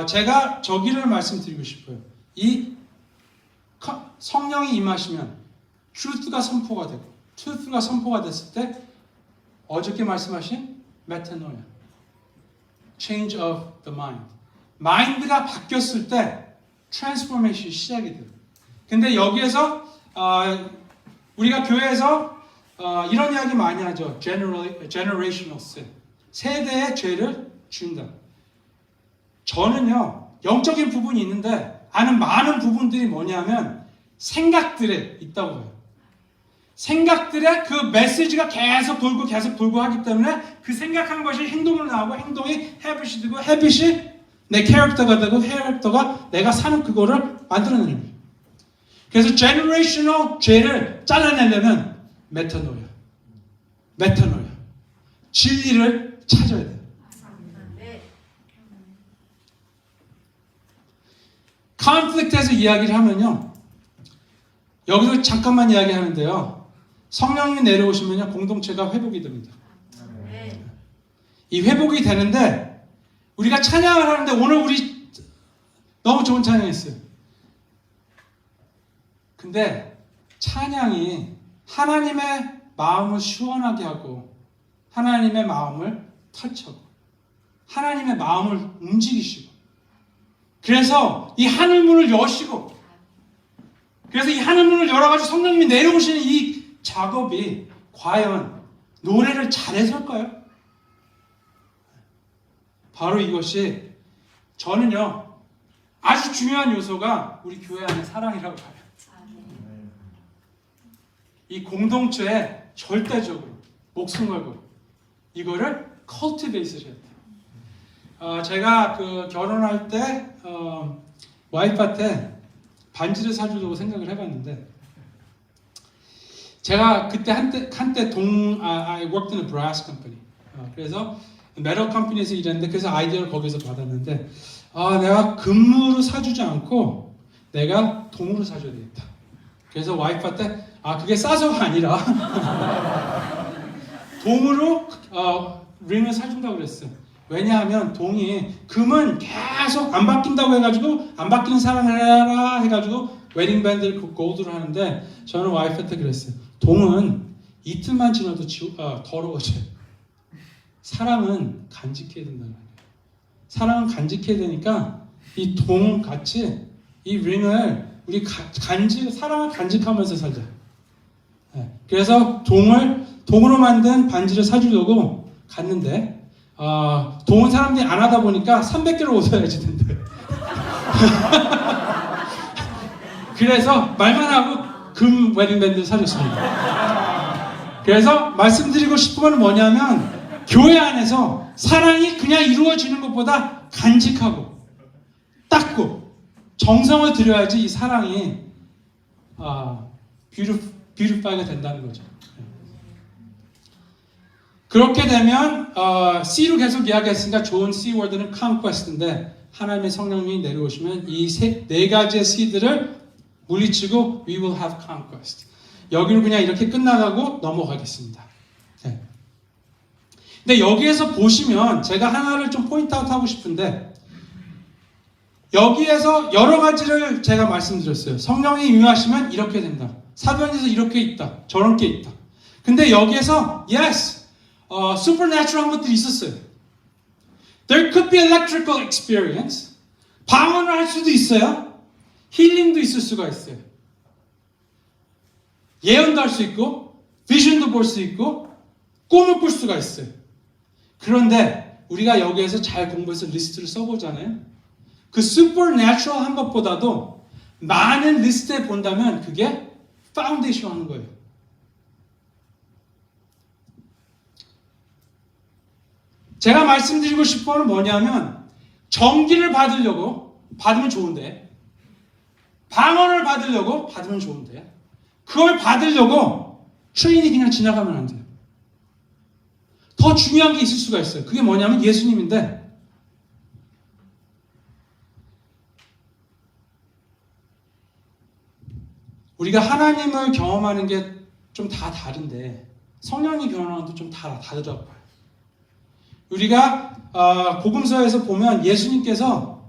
제가 저기를 말씀드리고 싶어요. 이 성령이 임하시면 truth가 선포가 되고 truth가 선포가 됐을 때 어저께 말씀하신 메타노야 change of the mind 마인드가 바뀌었을 때 트랜스포메이션이 시작이 돼요. 근데 여기에서 우리가 교회에서 이런 이야기 많이 하죠. generational sin. 세대의 죄를 지운다. 저는요. 영적인 부분이 있는데 아는 많은 부분들이 뭐냐면 생각들에 있다고 해요. 생각들의 그 메시지가 계속 돌고 하기 때문에 그 생각한 것이 행동으로 나오고 행동이 habit이 되고 habit이 내 캐릭터가 되고 캐릭터가 내가 사는 그거를 만들어내는 거예요. 그래서 generational 죄를 잘라내려면 메타노야. 진리를 찾아야 돼요. 컨플릭트에서 이야기를 하면요. 여기서 잠깐만 이야기하는데요. 성령이 내려오시면요. 공동체가 회복이 됩니다. 이 회복이 되는데 우리가 찬양을 하는데 오늘 우리 너무 좋은 찬양했어요. 근데 찬양이 하나님의 마음을 시원하게 하고 하나님의 마음을 터치하고 하나님의 마음을 움직이시고 그래서 이 하늘문을 여시고 그래서 이 하늘문을 열어가지고 성령님이 내려오시는 이 작업이 과연 노래를 잘해서일까요? 바로 이것이 저는요 아주 중요한 요소가 우리 교회 안의 사랑이라고 봐요. 이 공동체에 절대적으로 목숨 걸고 이거를 컬티베이트를 해야 돼요. 제가 그 결혼할 때 와이프한테 반지를 사주려고 생각을 해봤는데 제가 그때 한때 I worked in a brass company. 그래서 메tal 컴퍼니에서 일했는데 그래서 아이디어를 거기서 받았는데 내가 금으로 사주지 않고 내가 동으로 사줘야 되겠다. 그래서 와이프한테 그게 싸서가 아니라 동으로 링을 사준다고 그랬어요. 왜냐하면 동이 금은 계속 안 바뀐다고 해가지고 안 바뀌는 사랑을 해라 해가지고 웨딩 밴드를 골드로 하는데 저는 와이프한테 그랬어요. 동은 이틀만 지나도 더러워져요. 사랑은 간직해야 된다는 거예요. 사랑은 간직해야 되니까 이 동 같이 이 링을 우리 사랑을 간직하면서 살자. 네. 그래서 동으로 만든 반지를 사주려고 갔는데 동은 사람들이 안 하다 보니까 300개를 얻어야지 된대. 그래서 말만 하고 금 웨딩밴드를 사줬습니다. 그래서 말씀드리고 싶은 건 뭐냐면 교회 안에서 사랑이 그냥 이루어지는 것보다 간직하고 닦고 정성을 들여야지 이 사랑이 뷰티파이가 된다는 거죠. 그렇게 되면 C로 계속 이야기했으니까 좋은 C 월드는 conquest인데 하나님의 성령님이 내려오시면 이 네 가지의 C들을 물리치고 we will have conquest. 여기로 그냥 이렇게 끝나가고 넘어가겠습니다. 네. 근데 여기에서 보시면 제가 하나를 좀 포인트아웃 하고 싶은데 여기에서 여러 가지를 제가 말씀드렸어요. 성령이 임하시면 이렇게 된다. 사도행전에서 이렇게 있다. 저렇게 있다. 근데 여기에서 yes, supernatural한 것들이 있었어요. There could be electrical experience. 방언을 할 수도 있어요. 힐링도 있을 수가 있어요. 예언도 할 수 있고 비전도 볼 수 있고 꿈을 꿀 수가 있어요. 그런데 우리가 여기에서 잘 공부해서 리스트를 써보잖아요. 그 supernatural 한 것보다도 많은 리스트에 본다면 그게 파운데이션 하는 거예요. 제가 말씀드리고 싶은 건 뭐냐면 전기를 받으려고 받으면 좋은데 방언을 받으려고 받으면 좋은데 그걸 받으려고 트레인이 그냥 지나가면 안 돼요. 더 중요한 게 있을 수가 있어요. 그게 뭐냐면 예수님인데 우리가 하나님을 경험하는 게 좀 다 다른데 성령이 경험하는 것도 좀 다 다르다고 봐요. 우리가 복음서에서 보면 예수님께서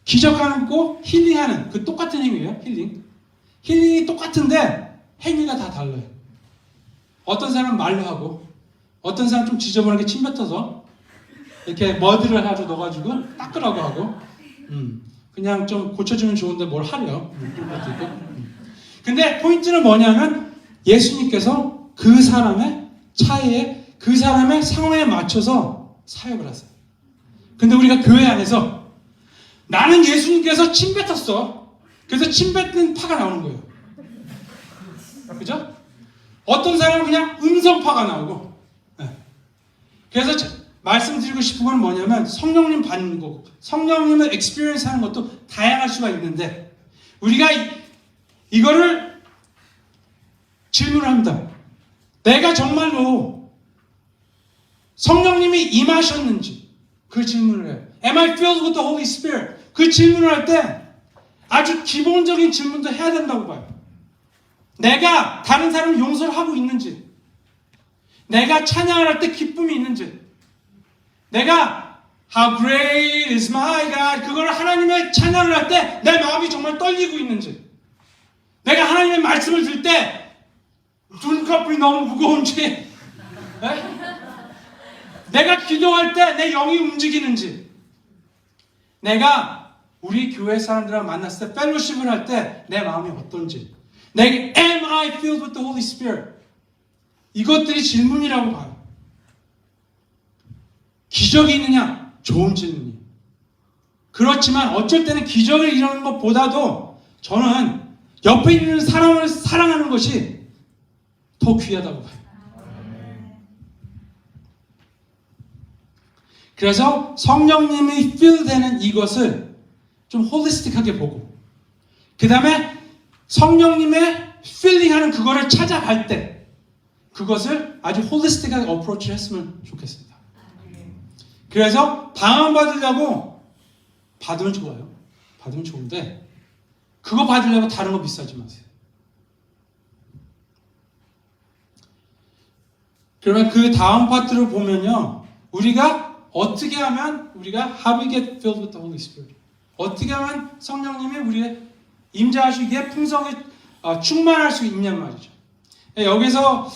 기적하고 힐링하는 그 똑같은 행위예요. 힐링이 똑같은데 행위가 다 달라요. 어떤 사람은 말로 하고 어떤 사람은 좀 지저분하게 침 뱉어서 이렇게 머드를 하루 넣어가지고 닦으라고 하고 그냥 좀 고쳐주면 좋은데 뭘 하려 그런 것도 있고. 근데 포인트는 뭐냐면 예수님께서 그 사람의 차이에 그 사람의 상황에 맞춰서 사역을 하세요. 근데 우리가 교회 안에서 나는 예수님께서 침 뱉었어. 그래서 침 뱉는 파가 나오는 거예요. 그죠? 어떤 사람은 그냥 음성파가 나오고. 네. 그래서 말씀드리고 싶은 건 뭐냐면 성령님 받는 거고 성령님을 experience 하는 것도 다양할 수가 있는데 우리가 이거를 질문을 합니다. 내가 정말로 성령님이 임하셨는지 그 질문을 해요. Am I filled with the Holy Spirit? 그 질문을 할 때 아주 기본적인 질문도 해야 된다고 봐요. 내가 다른 사람을 용서를 하고 있는지, 내가 찬양을 할 때 기쁨이 있는지, 내가 How great is my God 그걸 하나님의 찬양을 할 때 내 마음이 정말 떨리고 있는지, 내가 하나님의 말씀을 들을 때 눈꺼풀이 너무 무거운지, 네? 내가 기도할 때 내 영이 움직이는지, 내가 우리 교회 사람들이랑 만났을 때 펠로십을 할 때 내 마음이 어떤지, 내게 Am I filled with the Holy Spirit? 이것들이 질문이라고 봐요. 기적이 있느냐? 좋은 질문이에요. 그렇지만 어쩔 때는 기적을 이루는 것보다도 저는 옆에 있는 사람을 사랑하는 것이 더 귀하다고 봐요. 그래서 성령님이 fill되는 이것을 좀 홀리스틱하게 보고, 그 다음에 성령님의 필링하는 그거를 찾아갈 때 그것을 아주 홀리스틱하게 어프로치를 했으면 좋겠습니다. 그래서 방언 받으려고 받으면 좋아요. 받으면 좋은데 그거 받으려고 다른 거 비싸지 마세요. 그러면 그 다음 파트를 보면요, 우리가 어떻게 하면 우리가 How we get filled with the Holy Spirit, 어떻게 하면 성령님이 우리의 임재하시기에 풍성에 충만할 수 있냔 말이죠. 여기서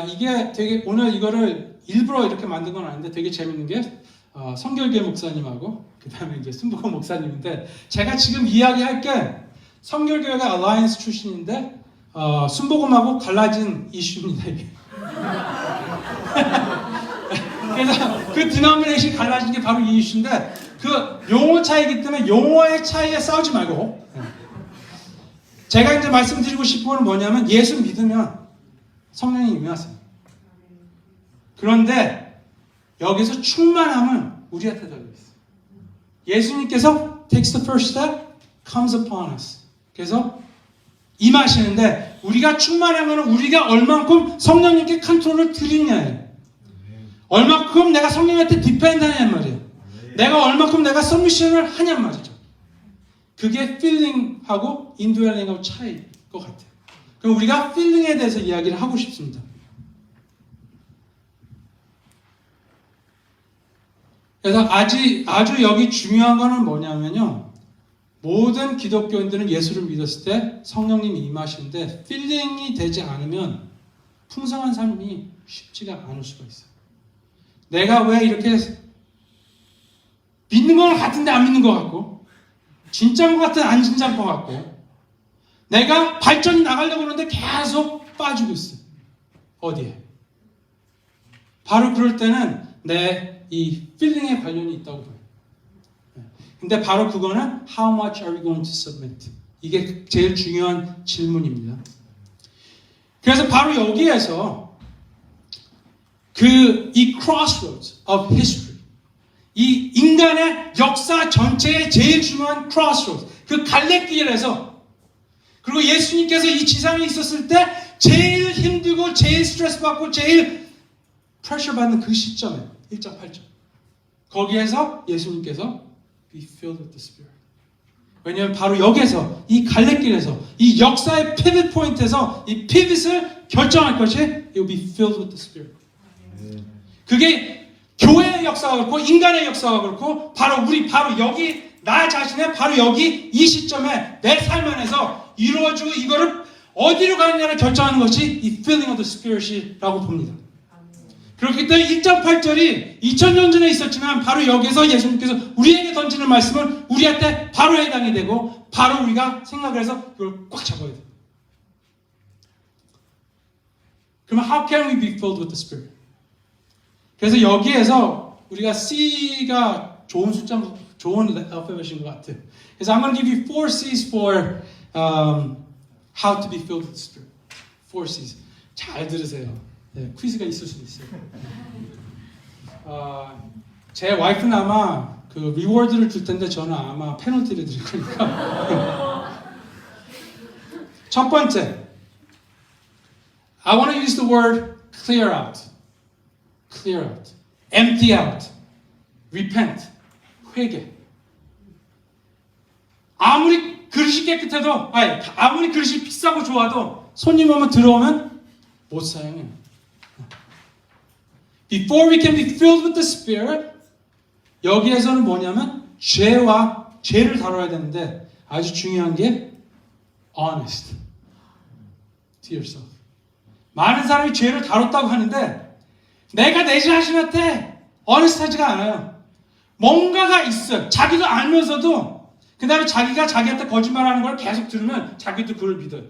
이게 되게 오늘 이거를 일부러 이렇게 만든 건 아닌데 되게 재밌는 게 성결계 목사님하고 그 다음에 이제 순복음 목사님인데, 제가 지금 이야기할 게 성결교회가 알라이언스 출신인데 순복음하고 갈라진 이슈입니다. 이게. 그래서 그 디노미네이션이 갈라진 게 바로 이 이슈인데, 그 용어 차이기 때문에 용어의 차이에 싸우지 말고, 제가 이제 말씀드리고 싶은 건 뭐냐면 예수 믿으면 성령이 임하세요. 그런데 여기서 충만함은 우리한테 달려있어요. 예수님께서 takes the first step, comes upon us. 그래서 임하시는데 우리가 충만한 것은 우리가 얼만큼 성령님께 컨트롤을 드리냐예요. 얼만큼 내가 성령한테 디펜드하냔 말이에요. 내가 얼만큼 내가 서미션을 하냔 말이죠. 그게 필링하고 인드웰링하고 차이일 것 같아요. 그럼 우리가 필링에 대해서 이야기를 하고 싶습니다. 그래서 아주 여기 중요한 거는 뭐냐면요, 모든 기독교인들은 예수를 믿었을 때 성령님이 임하시는데 필링이 되지 않으면 풍성한 삶이 쉽지가 않을 수가 있어요. 내가 왜 이렇게 믿는 것 같은데 안 믿는 것 같고, 진짜인 것 같은데 안 진짜인 것 같고, 내가 발전이 나가려고 하는데 계속 빠지고 있어요. 어디에? 바로 그럴 때는 내 이 필링에 관련이 있다고 봐요. 근데 바로 그거는 How much are we going to submit? 이게 제일 중요한 질문입니다. 그래서 바로 여기에서 이 crossroads of history, 이 인간의 역사 전체의 제일 중요한 crossroads, 그 갈래길에서, 그리고 예수님께서 이 지상에 있었을 때 제일 힘들고 제일 스트레스 받고 제일 프레셔 받는 그 시점에 1장 8절, 거기에서 예수님께서 Be filled with the Spirit. 왜냐하면 바로 여기에서, 이 갈래길에서, 이 역사의 피빗 포인트에서 이 피빗을 결정할 것이 It will be filled with the Spirit. 그게 교회의 역사가 그렇고 인간의 역사가 그렇고 바로 여기 나 자신의 바로 여기 이 시점에 내 삶 안에서 이루어지고 이거를 어디로 가느냐를 결정하는 것이 이 filling of the Spirit이라고 봅니다. 그렇기 때문에 1장 8절이 2000년 전에 있었지만 바로 여기서 예수님께서 우리에게 던지는 말씀은 우리한테 바로 해당이 되고 바로 우리가 생각을 해서 그걸 꽉 잡아야 돼요. 그러면 how can we be filled with the Spirit? 그래서 여기에서 우리가 C가 좋은 숫자, 좋은 알파벳인 것 같아요. 그래서 I'm going to give you 4 C's for how to be filled with the Spirit. 4 C's. 잘 들으세요. 네, 퀴즈가 있을 수도 있어요. 제 와이프는 아마 그 리워드를 줄 텐데 저는 아마 페널티를 드릴 거니까. 첫 번째, I want to use the word clear out. Clear out. Empty out. Repent. 회개. 아무리 그릇이 깨끗해도, 아무리 그릇이 비싸고 좋아도 손님 오면 들어오면 못 사용해요. Before we can be filled with the Spirit, 여기에서는 뭐냐면 죄를 다뤄야 되는데 아주 중요한 게 honest to yourself. 많은 사람이 죄를 다뤘다고 하는데 내가 내 자신한테 honest하지가 않아요. 뭔가가 있어요. 자기도 알면서도 그 다음에 자기가 자기한테 거짓말하는 걸 계속 들으면 자기도 그걸 믿어요.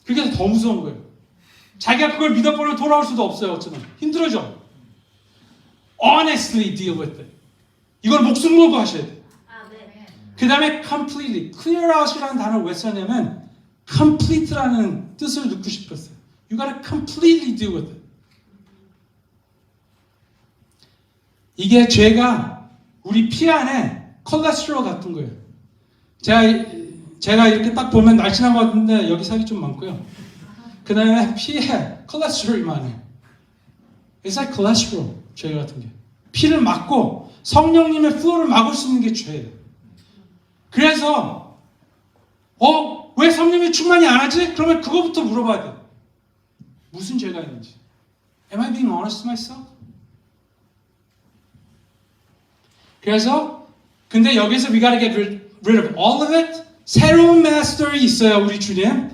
그게 더 무서운 거예요. 자기가 그걸 믿어버리면 돌아올 수도 없어요. 어쩌면 힘들어져. Honestly deal with it. 이걸 목숨 걸고 하셔야 돼요. 그 다음에 completely, clear out이라는 단어를 왜 썼냐면 complete라는 뜻을 넣고 싶었어요. You gotta completely deal with it. 이게 죄가 우리 피 안에 콜레스테롤 같은 거예요. 제가 이렇게 딱 보면 날씬한 것 같은데 여기 살이 좀 많고요. 그 다음에 피에 콜레스테롤이 많아요. It's like cholesterol, 죄 같은 게. 피를 막고 성령님의 플로우를 막을 수 있는 게 죄예요. 그래서 왜 성령이 충만이 안 하지? 그러면 그거부터 물어봐야 돼요. 무슨 죄가 있는지. Am I being honest to myself? 그래서 근데 여기서 we gotta get rid of all of it. 새로운 마스터이 있어요, 우리 주님.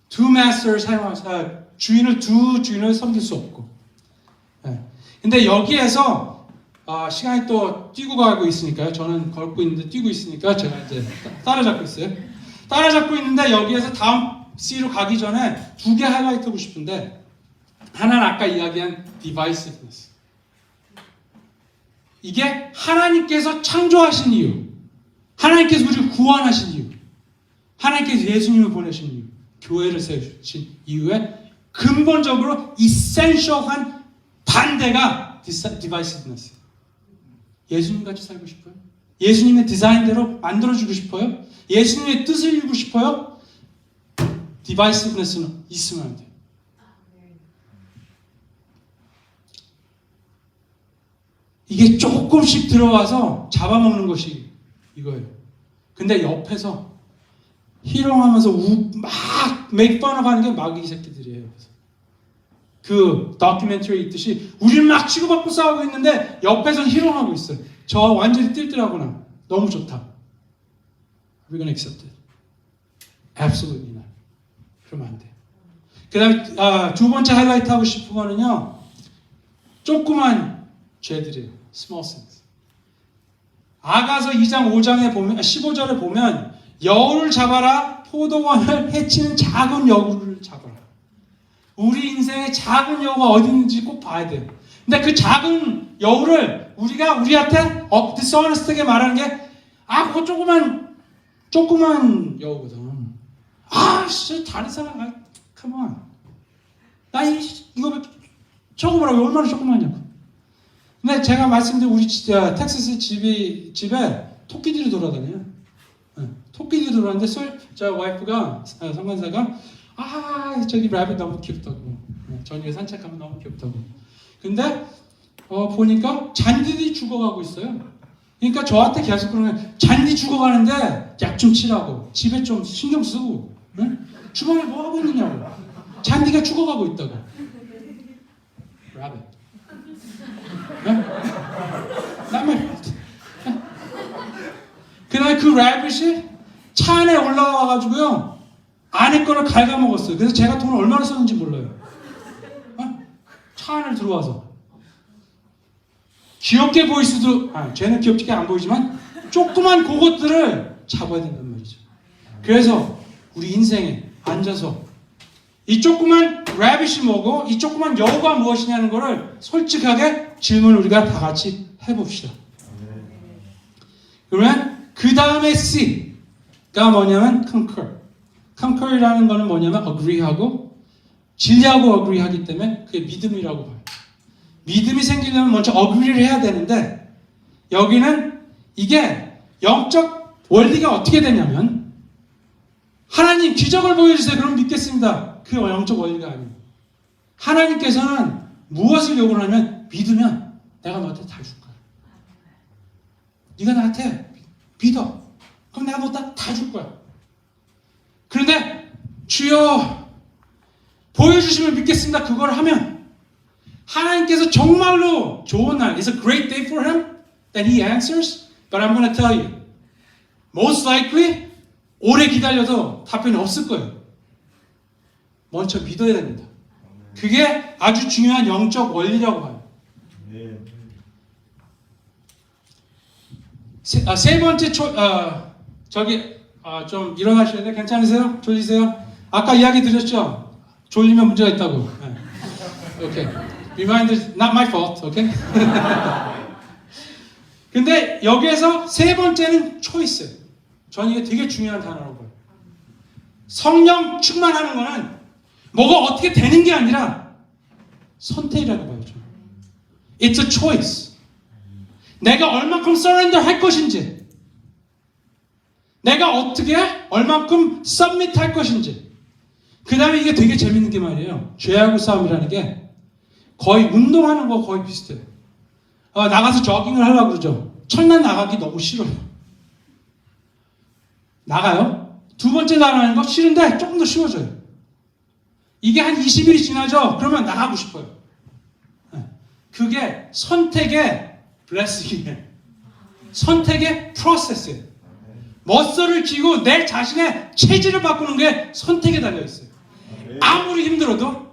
두 마스터를 사용하셔서 두 주인을 섬길 수 없고. 네. 근데 여기에서 시간이 또 뛰고 가고 있으니까요. 저는 걷고 있는데 뛰고 있으니까 제가 이제 따라잡고 있어요. 따라잡고 있는데 여기에서 다음 C로 가기 전에 두 개 하이라이트 하고 싶은데 하나는 아까 이야기한 divisiveness. 이게 하나님께서 창조하신 이유, 하나님께서 우리를 구원하신 이유, 하나님께서 예수님을 보내신 이유, 교회를 세우신 이유에 근본적으로 essential한 반대가 divisiveness. 예수님같이 살고 싶어요? 예수님의 디자인대로 만들어주고 싶어요? 예수님의 뜻을 이루고 싶어요? divisiveness는 있으면 안 돼요. 이게 조금씩 들어와서 잡아먹는 것이 이거예요. 근데 옆에서 희롱하면서 막 make fun of 하는 게 마귀 새끼들이에요. 그 다큐멘터리 있듯이 우리는 막 치고받고 싸우고 있는데 옆에서는 희롱하고 있어요. 저 완전히 띨띨하구나. 너무 좋다. We're gonna accept it. Absolutely not. 그러면 안 돼요. 그 다음에 두 번째 하이라이트 하고 싶은 거는요. 조그만 죄들이에요. Small sins. 아가서 2장 5장에 보면 15절에 보면 여우를 잡아라 포도원을 해치는 작은 여우를 잡아라. 우리 인생에 작은 여우가 어디 있는지 꼭 봐야 돼요. 근데 그 작은 여우를 우리가 우리한테 dishonest하게 말하는 게 그거 조그만 여우거든. 다른 사람 come on. 나 이거 저거 보라고 얼마나 조그마냐고. 근데 제가 말씀드린 우리 텍사스 집에 토끼들이 돌아다녀요. 토끼들이 돌아다니는데 저 와이프가 상관사가 저기 라빗 너무 귀엽다고. 저녁에 산책하면 너무 귀엽다고. 근데 보니까 잔디들이 죽어가고 있어요. 그러니까 저한테 계속 그러면 잔디 죽어가는데 약 좀 치라고. 집에 좀 신경 쓰고. 주방에 뭐 하고 있느냐고. 잔디가 죽어가고 있다고. 라빗. 그날 그 라빗이 차 안에 올라와가지고요 안에 거를 갉아먹었어요. 그래서 제가 돈을 얼마나 썼는지 몰라요. 차 안에 들어와서 귀엽게 보일 수도 쟤는 귀엽게 안 보이지만 조그만 그것들을 잡아야 된단 말이죠. 그래서 우리 인생에 앉아서 이 조그만 라빗이 뭐고 이 조그만 여우가 무엇이냐는 거를 솔직하게 질문을 우리가 다 같이 해봅시다. 그러면 그 다음에 C가 뭐냐면 concur. concur이라는 거는 뭐냐면 agree하고 진리하고 agree하기 때문에 그게 믿음이라고 봐요. 믿음이 생기려면 먼저 agree를 해야 되는데 여기는 이게 영적 원리가 어떻게 되냐면 하나님 기적을 보여주세요. 그럼 믿겠습니다. 그 영적 원리가 아니에요. 하나님께서는 무엇을 요구를 하면 믿으면 내가 너한테 다 줄 거야. 네가 나한테 믿어. 그럼 내가 너 다 줄 거야. 그런데 주여 보여주시면 믿겠습니다. 그걸 하면 하나님께서 정말로 좋은 날, it's a great day for him that he answers. But I'm going to tell you, most likely 오래 기다려도 답변이 없을 거예요. 먼저 믿어야 됩니다. 그게 아주 중요한 영적 원리라고 봐요. 세 번째 좀 일어나셔야 돼. 괜찮으세요? 졸리세요? 아까 이야기 드렸죠? 졸리면 문제가 있다고. 네. 오케이. Reminder, not my fault. 오케이? 근데 여기에서 세 번째는 초이스. 저는 이게 되게 중요한 단어라고 봐요. 성령 충만하는 거는 뭐가 어떻게 되는 게 아니라 선택이라고 봐요. 저는. It's a choice. 내가 얼만큼 surrender 할 것인지, 내가 어떻게 얼만큼 submit 할 것인지. 그 다음에 이게 되게 재밌는 게 말이에요. 죄하고 싸움이라는 게 거의 운동하는 거 거의 비슷해요. 나가서 조깅을 하려고 그러죠. 첫날 나가기 너무 싫어요. 나가요. 두 번째 나가는 거 싫은데 조금 더 쉬워져요. 이게 한 20일이 지나죠. 그러면 나가고 싶어요. 그게 선택의 블레싱이에요. 선택의 프로세스예요. 머슬을 키고 내 자신의 체질을 바꾸는 게 선택에 달려있어요. 아무리 힘들어도,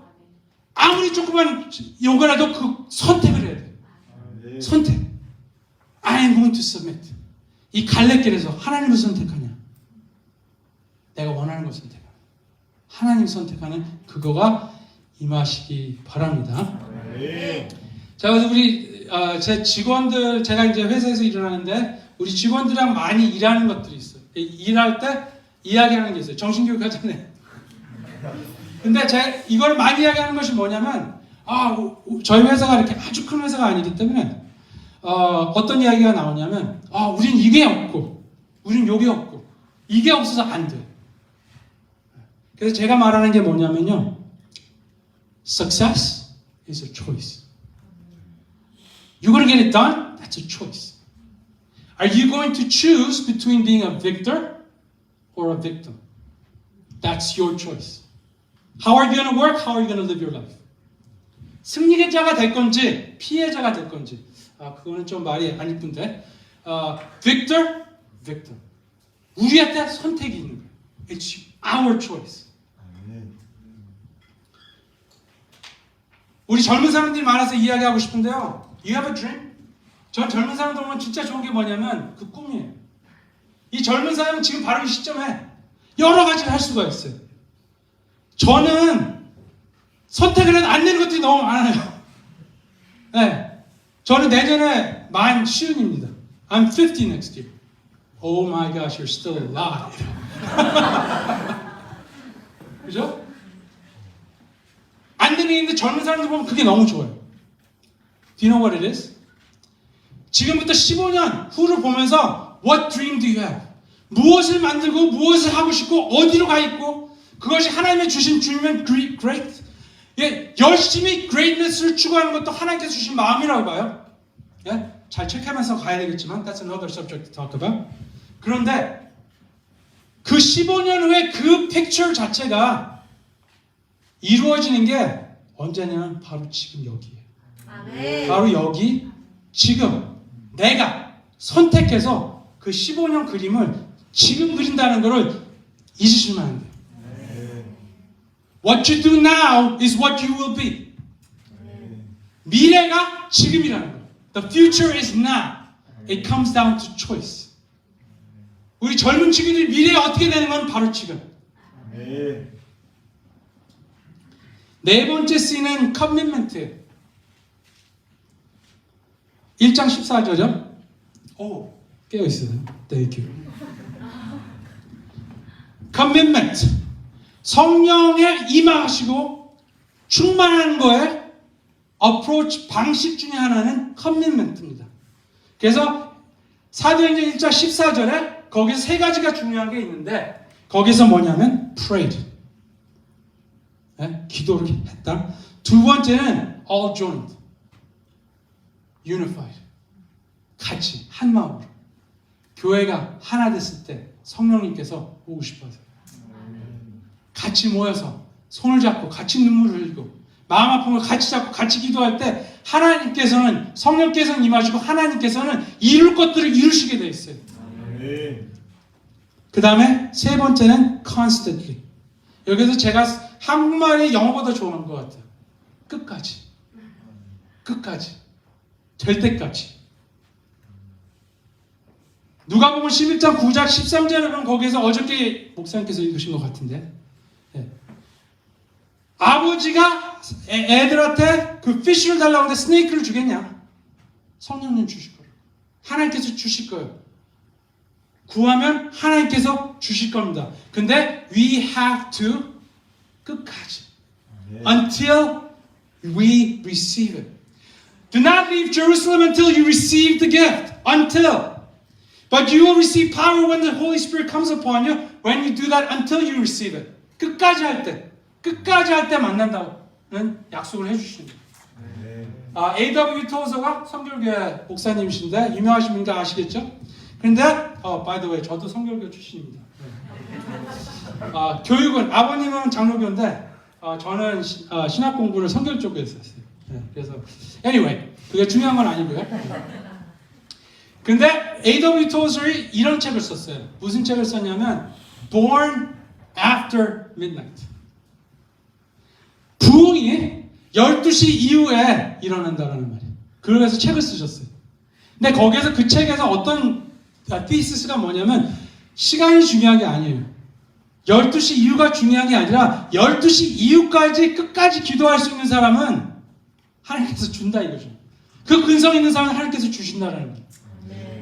아무리 조그만 요구라도 그 선택을 해야 돼요. 선택. I am going to submit. 이 갈래길에서 하나님을 선택하냐, 내가 원하는 걸 선택하냐, 하나님 선택하는 그거가 임하시기 바랍니다. 자, 그래서 우리 제 직원들, 제가 이제 회사에서 일을 하는데 우리 직원들이랑 많이 일하는 것들이 있어요. 일할 때 이야기하는 게 있어요. 정신교육 하잖아요. 근데 제가 이걸 많이 이야기하는 것이 뭐냐면, 저희 회사가 이렇게 아주 큰 회사가 아니기 때문에 어떤 이야기가 나오냐면, 우린 이게 없고, 우린 요게 없고, 이게 없어서 안 돼. 그래서 제가 말하는 게 뭐냐면요, Success is a choice. You're going to get it done? That's a choice. Are you going to choose between being a victor or a victim? That's your choice. How are you going to work? How are you going to live your life? 승리자가 될 건지 피해자가 될 건지, 그거는 좀 말이 안 이쁜데, victor, victim. 우리한테 선택이 있는 거예요. It's our choice. 우리 젊은 사람들이 많아서 이야기하고 싶은데요. You have a dream? 전 젊은 사람들 보면 진짜 좋은 게 뭐냐면 그 꿈이에요. 이 젊은 사람은 지금 바로 이 시점에 여러 가지를 할 수가 있어요. 저는 선택을 해도 안 되는 것들이 너무 많아요. 네, 저는 내년에 만 50입니다. I'm 50 next year. Oh my gosh, you're still alive. 그죠? 안 되는 게 있는데 젊은 사람들 보면 그게 너무 좋아요. Do you know what it is? 지금부터 15년 후를 보면서 What dream do you have? 무엇을 만들고 무엇을 하고 싶고 어디로 가 있고, 그것이 하나님의 주신 dream은 great. 예, 열심히 greatness를 추구하는 것도 하나님께서 주신 마음이라고 봐요. 예? 잘 체크하면서 가야 되겠지만 That's another subject to talk about. 그런데 그 15년 후에 그 픽처 자체가 이루어지는 게 언제냐면 바로 지금 여기에요. 아멘. 바로 여기 지금 내가 선택해서 그 15년 그림을 지금 그린다는 것을 잊으시면 안 돼요. What you do now is what you will be. 미래가 지금이라는 거예요. The future is now. It comes down to choice. 우리 젊은 친구들이 미래가 어떻게 되는 건 바로 지금. 네 번째 C는 commitment예요. 1장 14절이요. 오, 깨어있어요. Thank you. commitment. 성령에 임하시고 충만한 거에 approach 방식 중에 하나는 commitment입니다. 그래서 사도행전 1장 14절에 거기서 세 가지가 중요한 게 있는데, 거기서 뭐냐면 prayed. 네? 기도를 했다. 두 번째는 all joined. unified. 같이 한 마음으로. 교회가 하나 됐을 때 성령님께서 오고 싶어서 같이 모여서 손을 잡고 같이 눈물을 흘리고 마음 아픈 걸 같이 잡고 같이 기도할 때 하나님께서는 성령께서는 임하시고 하나님께서는 이룰 것들을 이루시게 되어 있어요. 그 다음에 세 번째는 constantly. 여기서 제가 한국말이 영어보다 좋은 것 같아요. 끝까지. 끝까지. 될 때까지. 누가복음 11장 9장 13절은 거기서 어저께 목사님께서 읽으신 것 같은데 네. 아버지가 애들한테 그 피쉬를 달라고 하는데 스네이크를 주겠냐? 성령님 주실 거예요. 하나님께서 주실 거예요. 구하면 하나님께서 주실 겁니다. 근데 we have to 끝까지 until we receive it. Do not leave Jerusalem until you receive the gift. Until. But you will receive power when the Holy Spirit comes upon you. When you do that, until you receive it. 끝까지 할 때. 끝까지 할 때 만난다는 약속을 해주시는 거예요. A.W. 토저가 성결교회 목사님이신데 유명하신 분인지 아시겠죠? 그런데 by the way, 저도 성결교 출신입니다. 교육은 아버님은 장로교인데 저는 신학 공부를 성결 쪽에 했었어요. 그래서 anyway, 그게 중요한 건 아니고요. 근데 A.W. 토저이 이런 책을 썼어요. 무슨 책을 썼냐면 Born After Midnight. 부흥이 12시 이후에 일어난다는 말이에요. 그래서 책을 쓰셨어요. 근데 거기에서 그 책에서 어떤 thesis,가 뭐냐면 시간이 중요한 게 아니에요. 12시 이후가 중요한 게 아니라 12시 이후까지 끝까지 기도할 수 있는 사람은 하나님께서 준다 이거죠. 그 근성 있는 사람은 하나님께서 주신다는 거예요.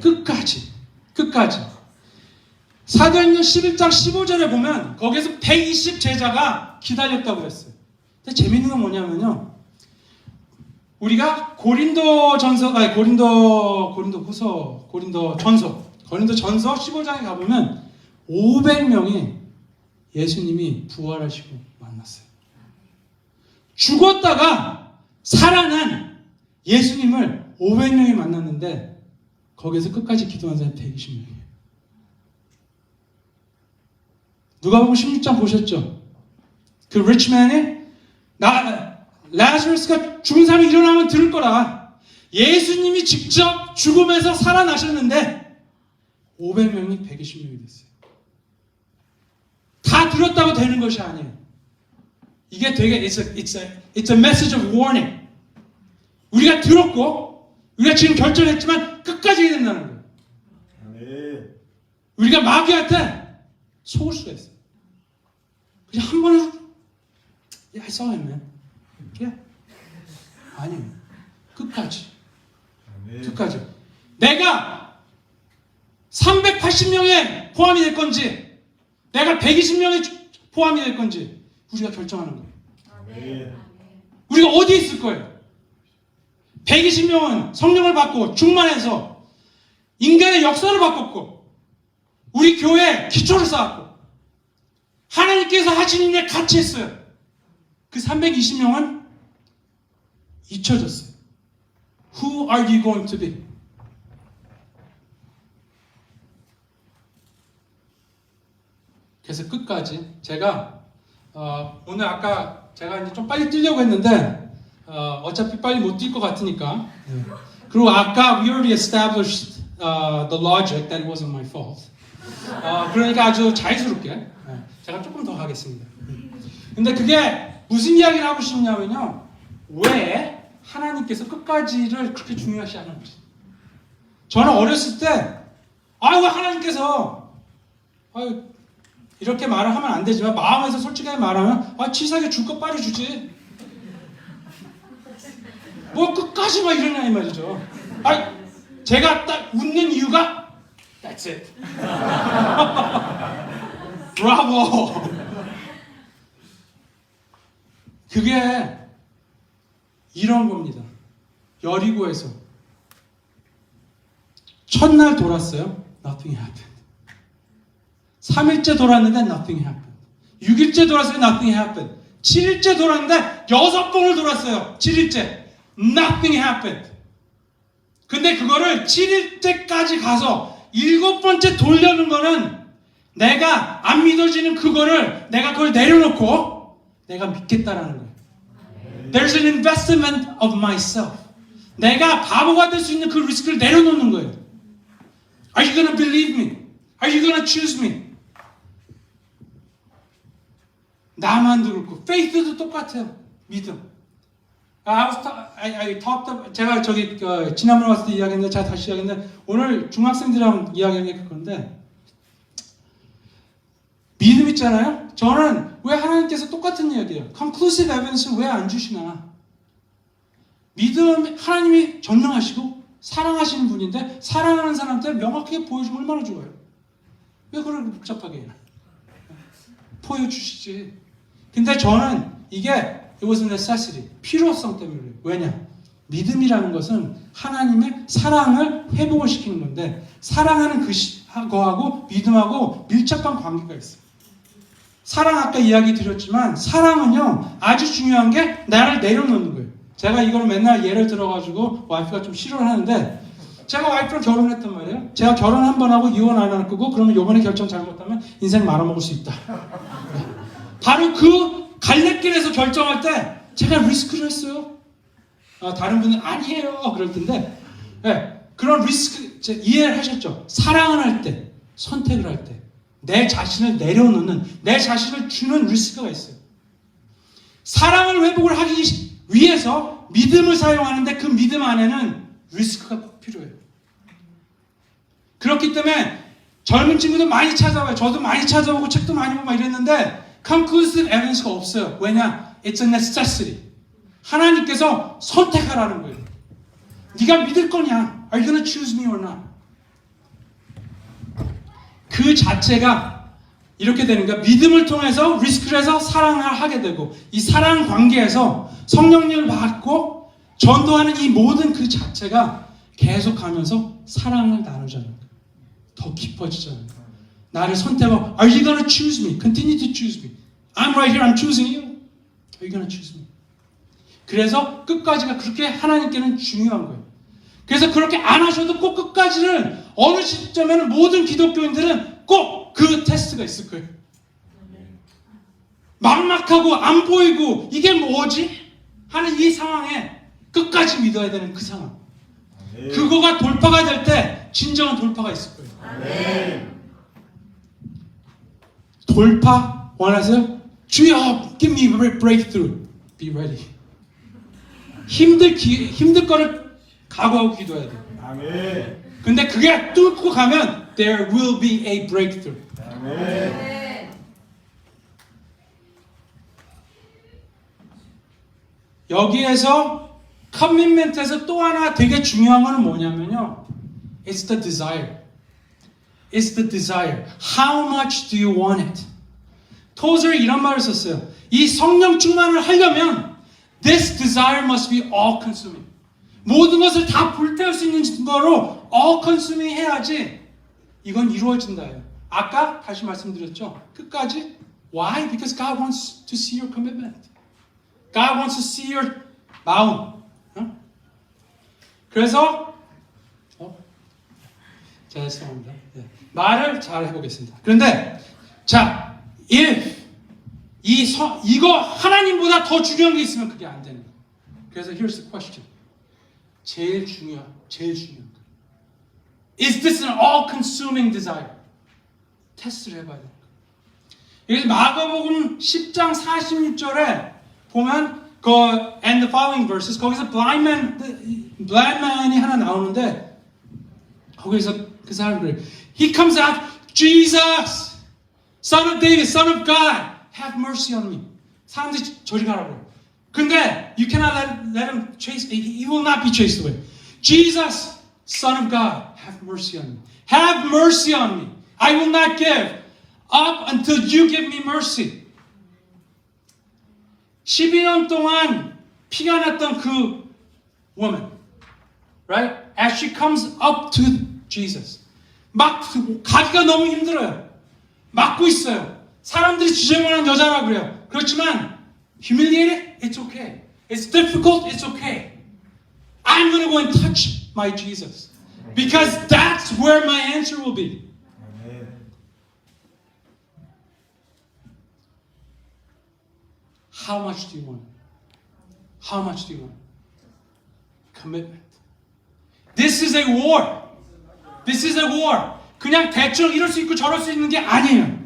끝까지. 사도행전 11장 15절에 보면 거기에서 120 제자가 기다렸다고 그랬어요. 근데 재밌는 건 뭐냐면요. 우리가 고린도 전서 15장에 가보면 500명이 예수님이 부활하시고 만났어요. 죽었다가 살아난 예수님을 500명이 만났는데 거기서 끝까지 기도한 사람이 120명이에요. 누가복음 16장 보셨죠? 그 리치맨이 라자루스가 죽은 사람이 일어나면 들을 거라. 예수님이 직접 죽음에서 살아나셨는데 500명이 120명이 됐어요. 다 들었다고 되는 것이 아니에요. 이게 되게 it's a message of warning. 우리가 들었고 우리가 지금 결정했지만 끝까지 해야 된다는 거예요. 우리가 마귀한테 속을 수가 있어요. 그냥 한 번은 I saw him, man. Yeah. 아니에요. 끝까지. 내가 380명에 포함이 될 건지 내가 120명에 포함이 될 건지 우리가 결정하는 거예요. 우리가 어디에 있을 거예요? 120명은 성령을 받고 충만해서 인간의 역사를 바꿨고 우리 교회에 기초를 쌓았고 하나님께서 하신 일에 같이 했어요. 그 320명은 잊혀졌어요. Who are you going to be? 그래서 끝까지 제가 오늘 아까 제가 이제 좀 빨리 뛰려고 했는데 어차피 빨리 못 뛸 것 같으니까 그리고 아까 we already established the logic that it wasn't my fault. 그러니까 아주 자유스럽게 제가 조금 더 하겠습니다. 근데 그게 무슨 이야기를 하고 싶냐면요. 왜 하나님께서 끝까지를 그렇게 중요시 하는지. 저는 어렸을 때 왜 하나님께서 이렇게 말을 하면 안 되지만 마음에서 솔직하게 말하면 치사하게 줄 것 빨리 주지. 뭐 끝까지 막 이러냐 이 말이죠. 제가 딱 웃는 이유가 That's it. 브라보. 그게 이런 겁니다. 여리고에서 첫날 돌았어요. Nothing happened. 3일째 돌았는데 nothing happened. 6일째 돌았어요. nothing happened. 7일째 돌았는데 6번을 돌았어요. 7일째. nothing happened. 근데 그거를 7일째까지 가서 7번째 돌려는 거는 내가 안 믿어지는 그거를 내가 그걸 내려놓고 내가 믿겠다라는 거예요. There's an investment of myself. 내가 바보가 될 수 있는 그 리스크를 내려놓는 거예요. Are you gonna believe me? Are you gonna choose me? 나만도 그렇고 faith도 똑같아요. 믿음. I talked about, 제가 저기 지난번에 왔을 때 이야기했는데 제가 다시 이야기했는데 오늘 중학생들이랑 이야기한 게 그건데 믿음 있잖아요. 저는 왜 하나님께서 똑같은 이야기예요. Conclusive evidence를 왜 안 주시나? 믿음 하나님이 전능하시고 사랑하시는 분인데 사랑하는 사람한테 명확하게 보여주면 얼마나 좋아요. 왜 그걸 복잡하게 해요? 보여주시지. 근데 저는 이게 it was a necessity. 필요성 때문에 그래요. 왜냐? 믿음이라는 것은 하나님의 사랑을 회복을 시키는 건데 사랑하는 거하고 믿음하고 밀접한 관계가 있어요. 사랑 아까 이야기 드렸지만 사랑은요 아주 중요한 게 나를 내려놓는 거예요. 제가 이걸 맨날 예를 들어가지고 와이프가 좀 싫어를 하는데 제가 와이프랑 결혼했단 말이에요. 제가 결혼 한 번 하고 이혼 안 할 거고 그러면 이번에 결정 잘못하면 인생 말아먹을 수 있다. 바로 그 갈래길에서 결정할 때 제가 리스크를 했어요. 다른 분은 아니에요 그럴 텐데 네, 그런 리스크 이해를 하셨죠? 사랑을 할 때 선택을 할 때 내 자신을 내려놓는 내 자신을 주는 리스크가 있어요. 사랑을 회복을 하기 위해서 믿음을 사용하는데 그 믿음 안에는 리스크가 꼭 필요해요. 그렇기 때문에 젊은 친구들 많이 찾아와요. 저도 많이 찾아오고 책도 많이 보고 막 이랬는데 conclusive evidence가 없어요. 왜냐? It's a necessity. 하나님께서 선택하라는 거예요. 네가 믿을 거냐? Are you gonna choose me or not? 그 자체가 이렇게 되는 거야. 믿음을 통해서 리스크를 해서 사랑을 하게 되고 이 사랑 관계에서 성령님을 받고 전도하는 이 모든 그 자체가 계속하면서 사랑을 나누자는 거예요. 더 깊어지잖아요. 나를 선택하고 Are you gonna choose me? Continue to choose me. I'm right here. I'm choosing you. Are you gonna choose me? 그래서 끝까지가 그렇게 하나님께는 중요한 거예요. 그래서 그렇게 안 하셔도 꼭 끝까지는 어느 시점에는 모든 기독교인들은 꼭 그 테스트가 있을 거예요. 막막하고 안 보이고 이게 뭐지? 하는 이 상황에 끝까지 믿어야 되는 그 상황. 그거가 돌파가 될 때 진정한 돌파가 있을 거예요. 돌파 원하세요? 주여, give me breakthrough. Be ready. 힘들 거를 각오하고 기도해야 돼요. 아멘. 근데 그게 뚫고 가면 there will be a breakthrough. 아멘. 여기에서 커밋먼트에서 또 하나 되게 중요한 건 뭐냐면요. It's the desire. It's the desire. How much do you want it? 토저는 이런 말을 썼어요. 이 성령 충만을 하려면 This desire must be all-consuming. 모든 것을 다 불태울 수 있는 거로 all-consuming 해야지 이건 이루어진다예요. 아까 다시 말씀드렸죠. 끝까지. Why? Because God wants to see your commitment. God wants to see your 마음. 그래서 죄송합니다. 네. 말을 잘 해보겠습니다. 그런데 자, if 이거 하나님보다 더 중요한 게 있으면 그게 안 되는 거예요. 그래서 here's the question. 제일 중요한 거. Is this an all-consuming desire? 테스트를 해봐야 돼요. 여기서 마가복음 10장 46절에 보면 그 and the following verses 거기서 blind man이 하나 나오는데 거기서 그 사람이 그래요. He comes out, Jesus, Son of David, Son of God, have mercy on me. 사람들이 저리 가라고. 근데 you cannot let him chase. He will not be chased away. Jesus, Son of God, have mercy on me. Have mercy on me. I will not give up until you give me mercy. 12년 동안 피가 났던 그 woman, right? As she comes up to Jesus, 막 가기가 너무 힘들어요. 맡고 있어요. 사람들이 지저분한 여자라 그래요. 그렇지만 humiliated? It's okay. It's difficult? It's okay. I'm going to go and touch my Jesus. Because that's where my answer will be. How much do you want? How much do you want? Commitment. This is a war. This is a war. 그냥 대충 이럴 수 있고 저럴 수 있는 게 아니에요.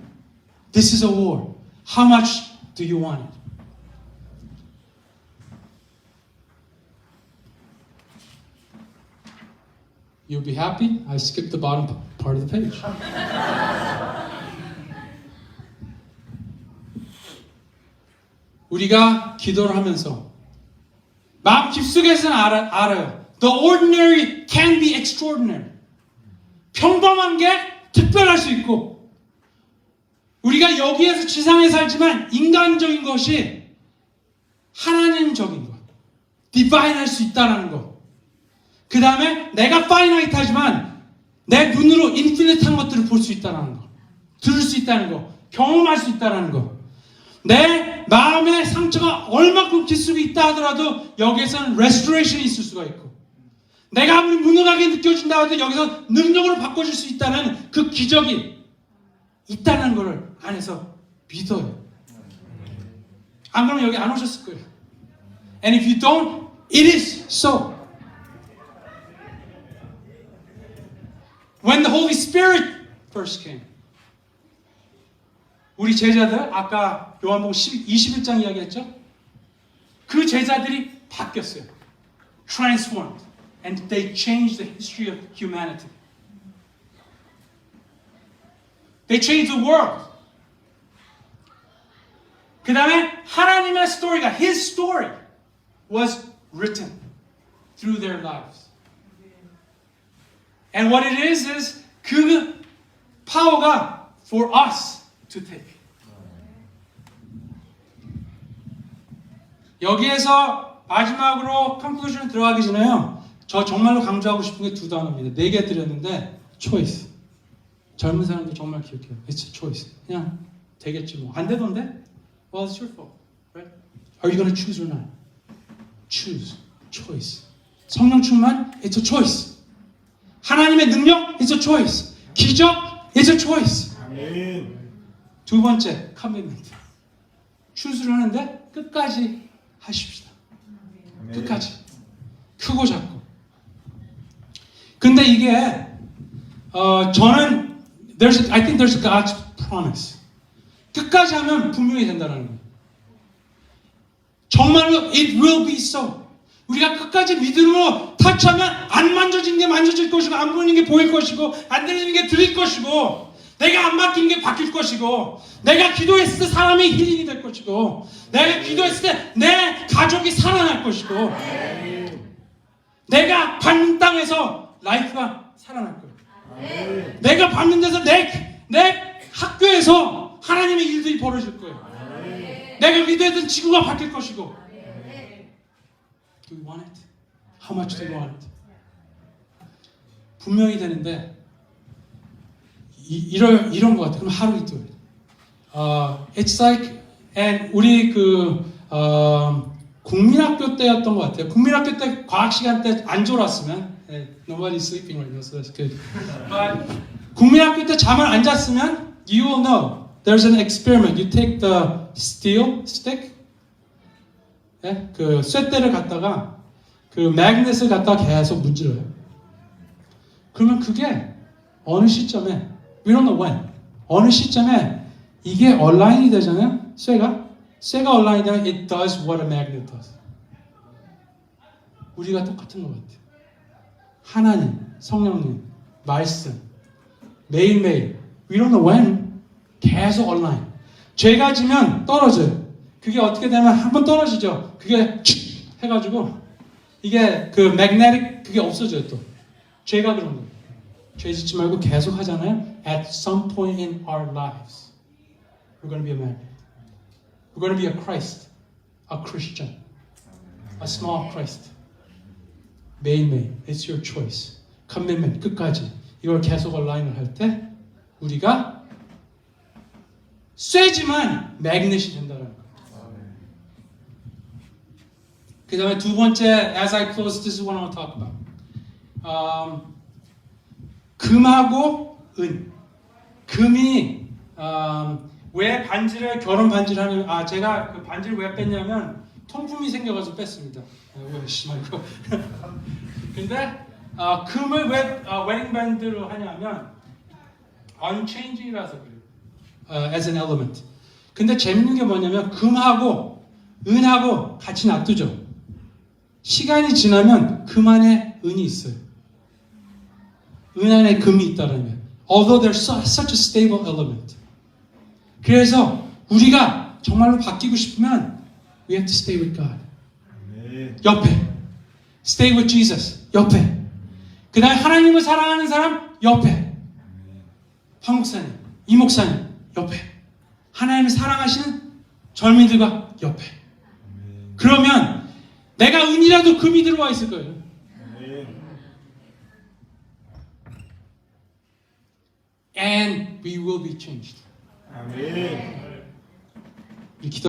This is a war. How much do you want it? You'll be happy. I skipped the bottom part of the page. 우리가 기도를 하면서 마음 깊숙이에서는 알아요. The ordinary can be extraordinary. 평범한 게 특별할 수 있고 우리가 여기에서 지상에 살지만 인간적인 것이 하나님적인 것, 디바인할 수 있다는 것. 그 다음에 내가 파이나이트하지만 내 눈으로 인피니트한 것들을 볼 수 있다는 것, 들을 수 있다는 것, 경험할 수 있다는 것. 내 마음의 상처가 얼마큼 깊숙이 있다 하더라도 여기에서는 레스토레이션이 있을 수가 있고 내가 아무리 무능하게 느껴진다 하더라도 여기서 능력으로 바꿔줄 수 있다는 그 기적이 있다는 것을 안에서 믿어요. 안 그러면 여기 안 오셨을 거예요. And if you don't, it is so. When the Holy Spirit first came, 우리 제자들 아까 요한복음 21장 이야기했죠? 그 제자들이 바뀌었어요. Transformed. And they changed the history of humanity. They changed the world. 그 다음에 하나님의 스토리가 His story was written through their lives. And what it is 그 파워가 for us to take. 여기에서 마지막으로 컨클루전 들어가기 전에요. 저 정말로 강조하고 싶은 게 두 단어입니다. 4개 드렸는데 choice. 젊은 사람들 정말 기억해요. It's a choice. 그냥 되겠지 뭐. 안 되던데? Well, it's your fault. Right? Are you going to choose or not? Choose. Choice. 성령 충만? It's a choice. 하나님의 능력? It's a choice. 기적? It's a choice. 아멘. 두 번째, commitment. 추수를 하는데 끝까지 하십시다. 아멘. 끝까지. 크고 작고. 근데 이게 저는 I think there's God's promise. 끝까지 하면 분명히 된다는 거예요. 정말로 it will be so. 우리가 끝까지 믿음으로 타치하면 안 만져진 게 만져질 것이고 안 보이는 게 보일 것이고 안 들리는 게 들릴 것이고 내가 안 맡긴 게 바뀔 것이고 내가 기도했을 때 사람이 힐링이 될 것이고 내가 기도했을 때 내 가족이 살아날 것이고 내가 받는 땅에서 라이프가 살아날 거예요. 내가 받는 데서 내 학교에서 하나님의 일들이 벌어질 거예요. 내가 기도했던 지구가 바뀔 것이고 Do you want it? How much do you want it? 분명히 되는데 이런 것 같아. 그럼 하루 이틀. It's like and 우리 국민학교 때였던 것 같아요. 국민학교 때 과학 시간 때 안 졸았으면 nobody's sleeping right now, so that's good. But 국민학교 때 잠을 안 잤으면 you will know. There's an experiment. You take the steel stick, 그 쇳대를 갖다가 그 매그넷을 갖다가 계속 문질러요. 그러면 그게 어느 시점에 we don't know when. 어느 시점에 이게 얼라인이 되잖아요. 쇠가 얼라인이 되면 it does what a magnet does. 우리가 똑같은 것 같아요. 하나님, 성령님, 말씀 매일매일 we don't know when 계속 얼라인. 죄가 지면 떨어져요. 그게 어떻게 되면 한번 떨어지죠. 그게 칙 해가지고 이게 그 magnetic 그게 없어져요 또. 죄가 그런 거예요. 죄 짓지 말고 계속 하잖아요. At some point in our lives, we're going to be a magnet. We're going to be a Christ, a Christian, a small Christ. 매일매일, it's your choice. commitment 끝까지 이걸 계속 얼라인을 할 때 우리가 쇠지만 매그넷이 된다는 거예요. 그 다음에 두 번째, as I close, this is what I want to talk about. 금하고 은. 금이 왜 반지를 결혼 반지를 하는 제가 그 반지를 왜 뺐냐면 통풍이 생겨가지고 뺐습니다. 왜 심하고. 근데 금을 왜 웨딩 밴드로 하냐면 unchanging이라서 그래요. As an element. 근데 재밌는 게 뭐냐면 금하고 은하고 같이 놔두죠. 시간이 지나면 금 안에 은이 있어요. 은 안에 금이 있다는 거예요. Although they're such a stable element. 그래서 우리가 정말로 바뀌고 싶으면 we have to stay with God. 옆에. Stay with Jesus. 옆에. 그 다음에 하나님을 사랑하는 사람 옆에. 황 목사님, 이 목사님 옆에. 하나님을 사랑하시는 젊은이들과 옆에. 그러면 내가 은이라도 금이 들어와 있을 거예요. And we will be changed. 아멘. 우리 기도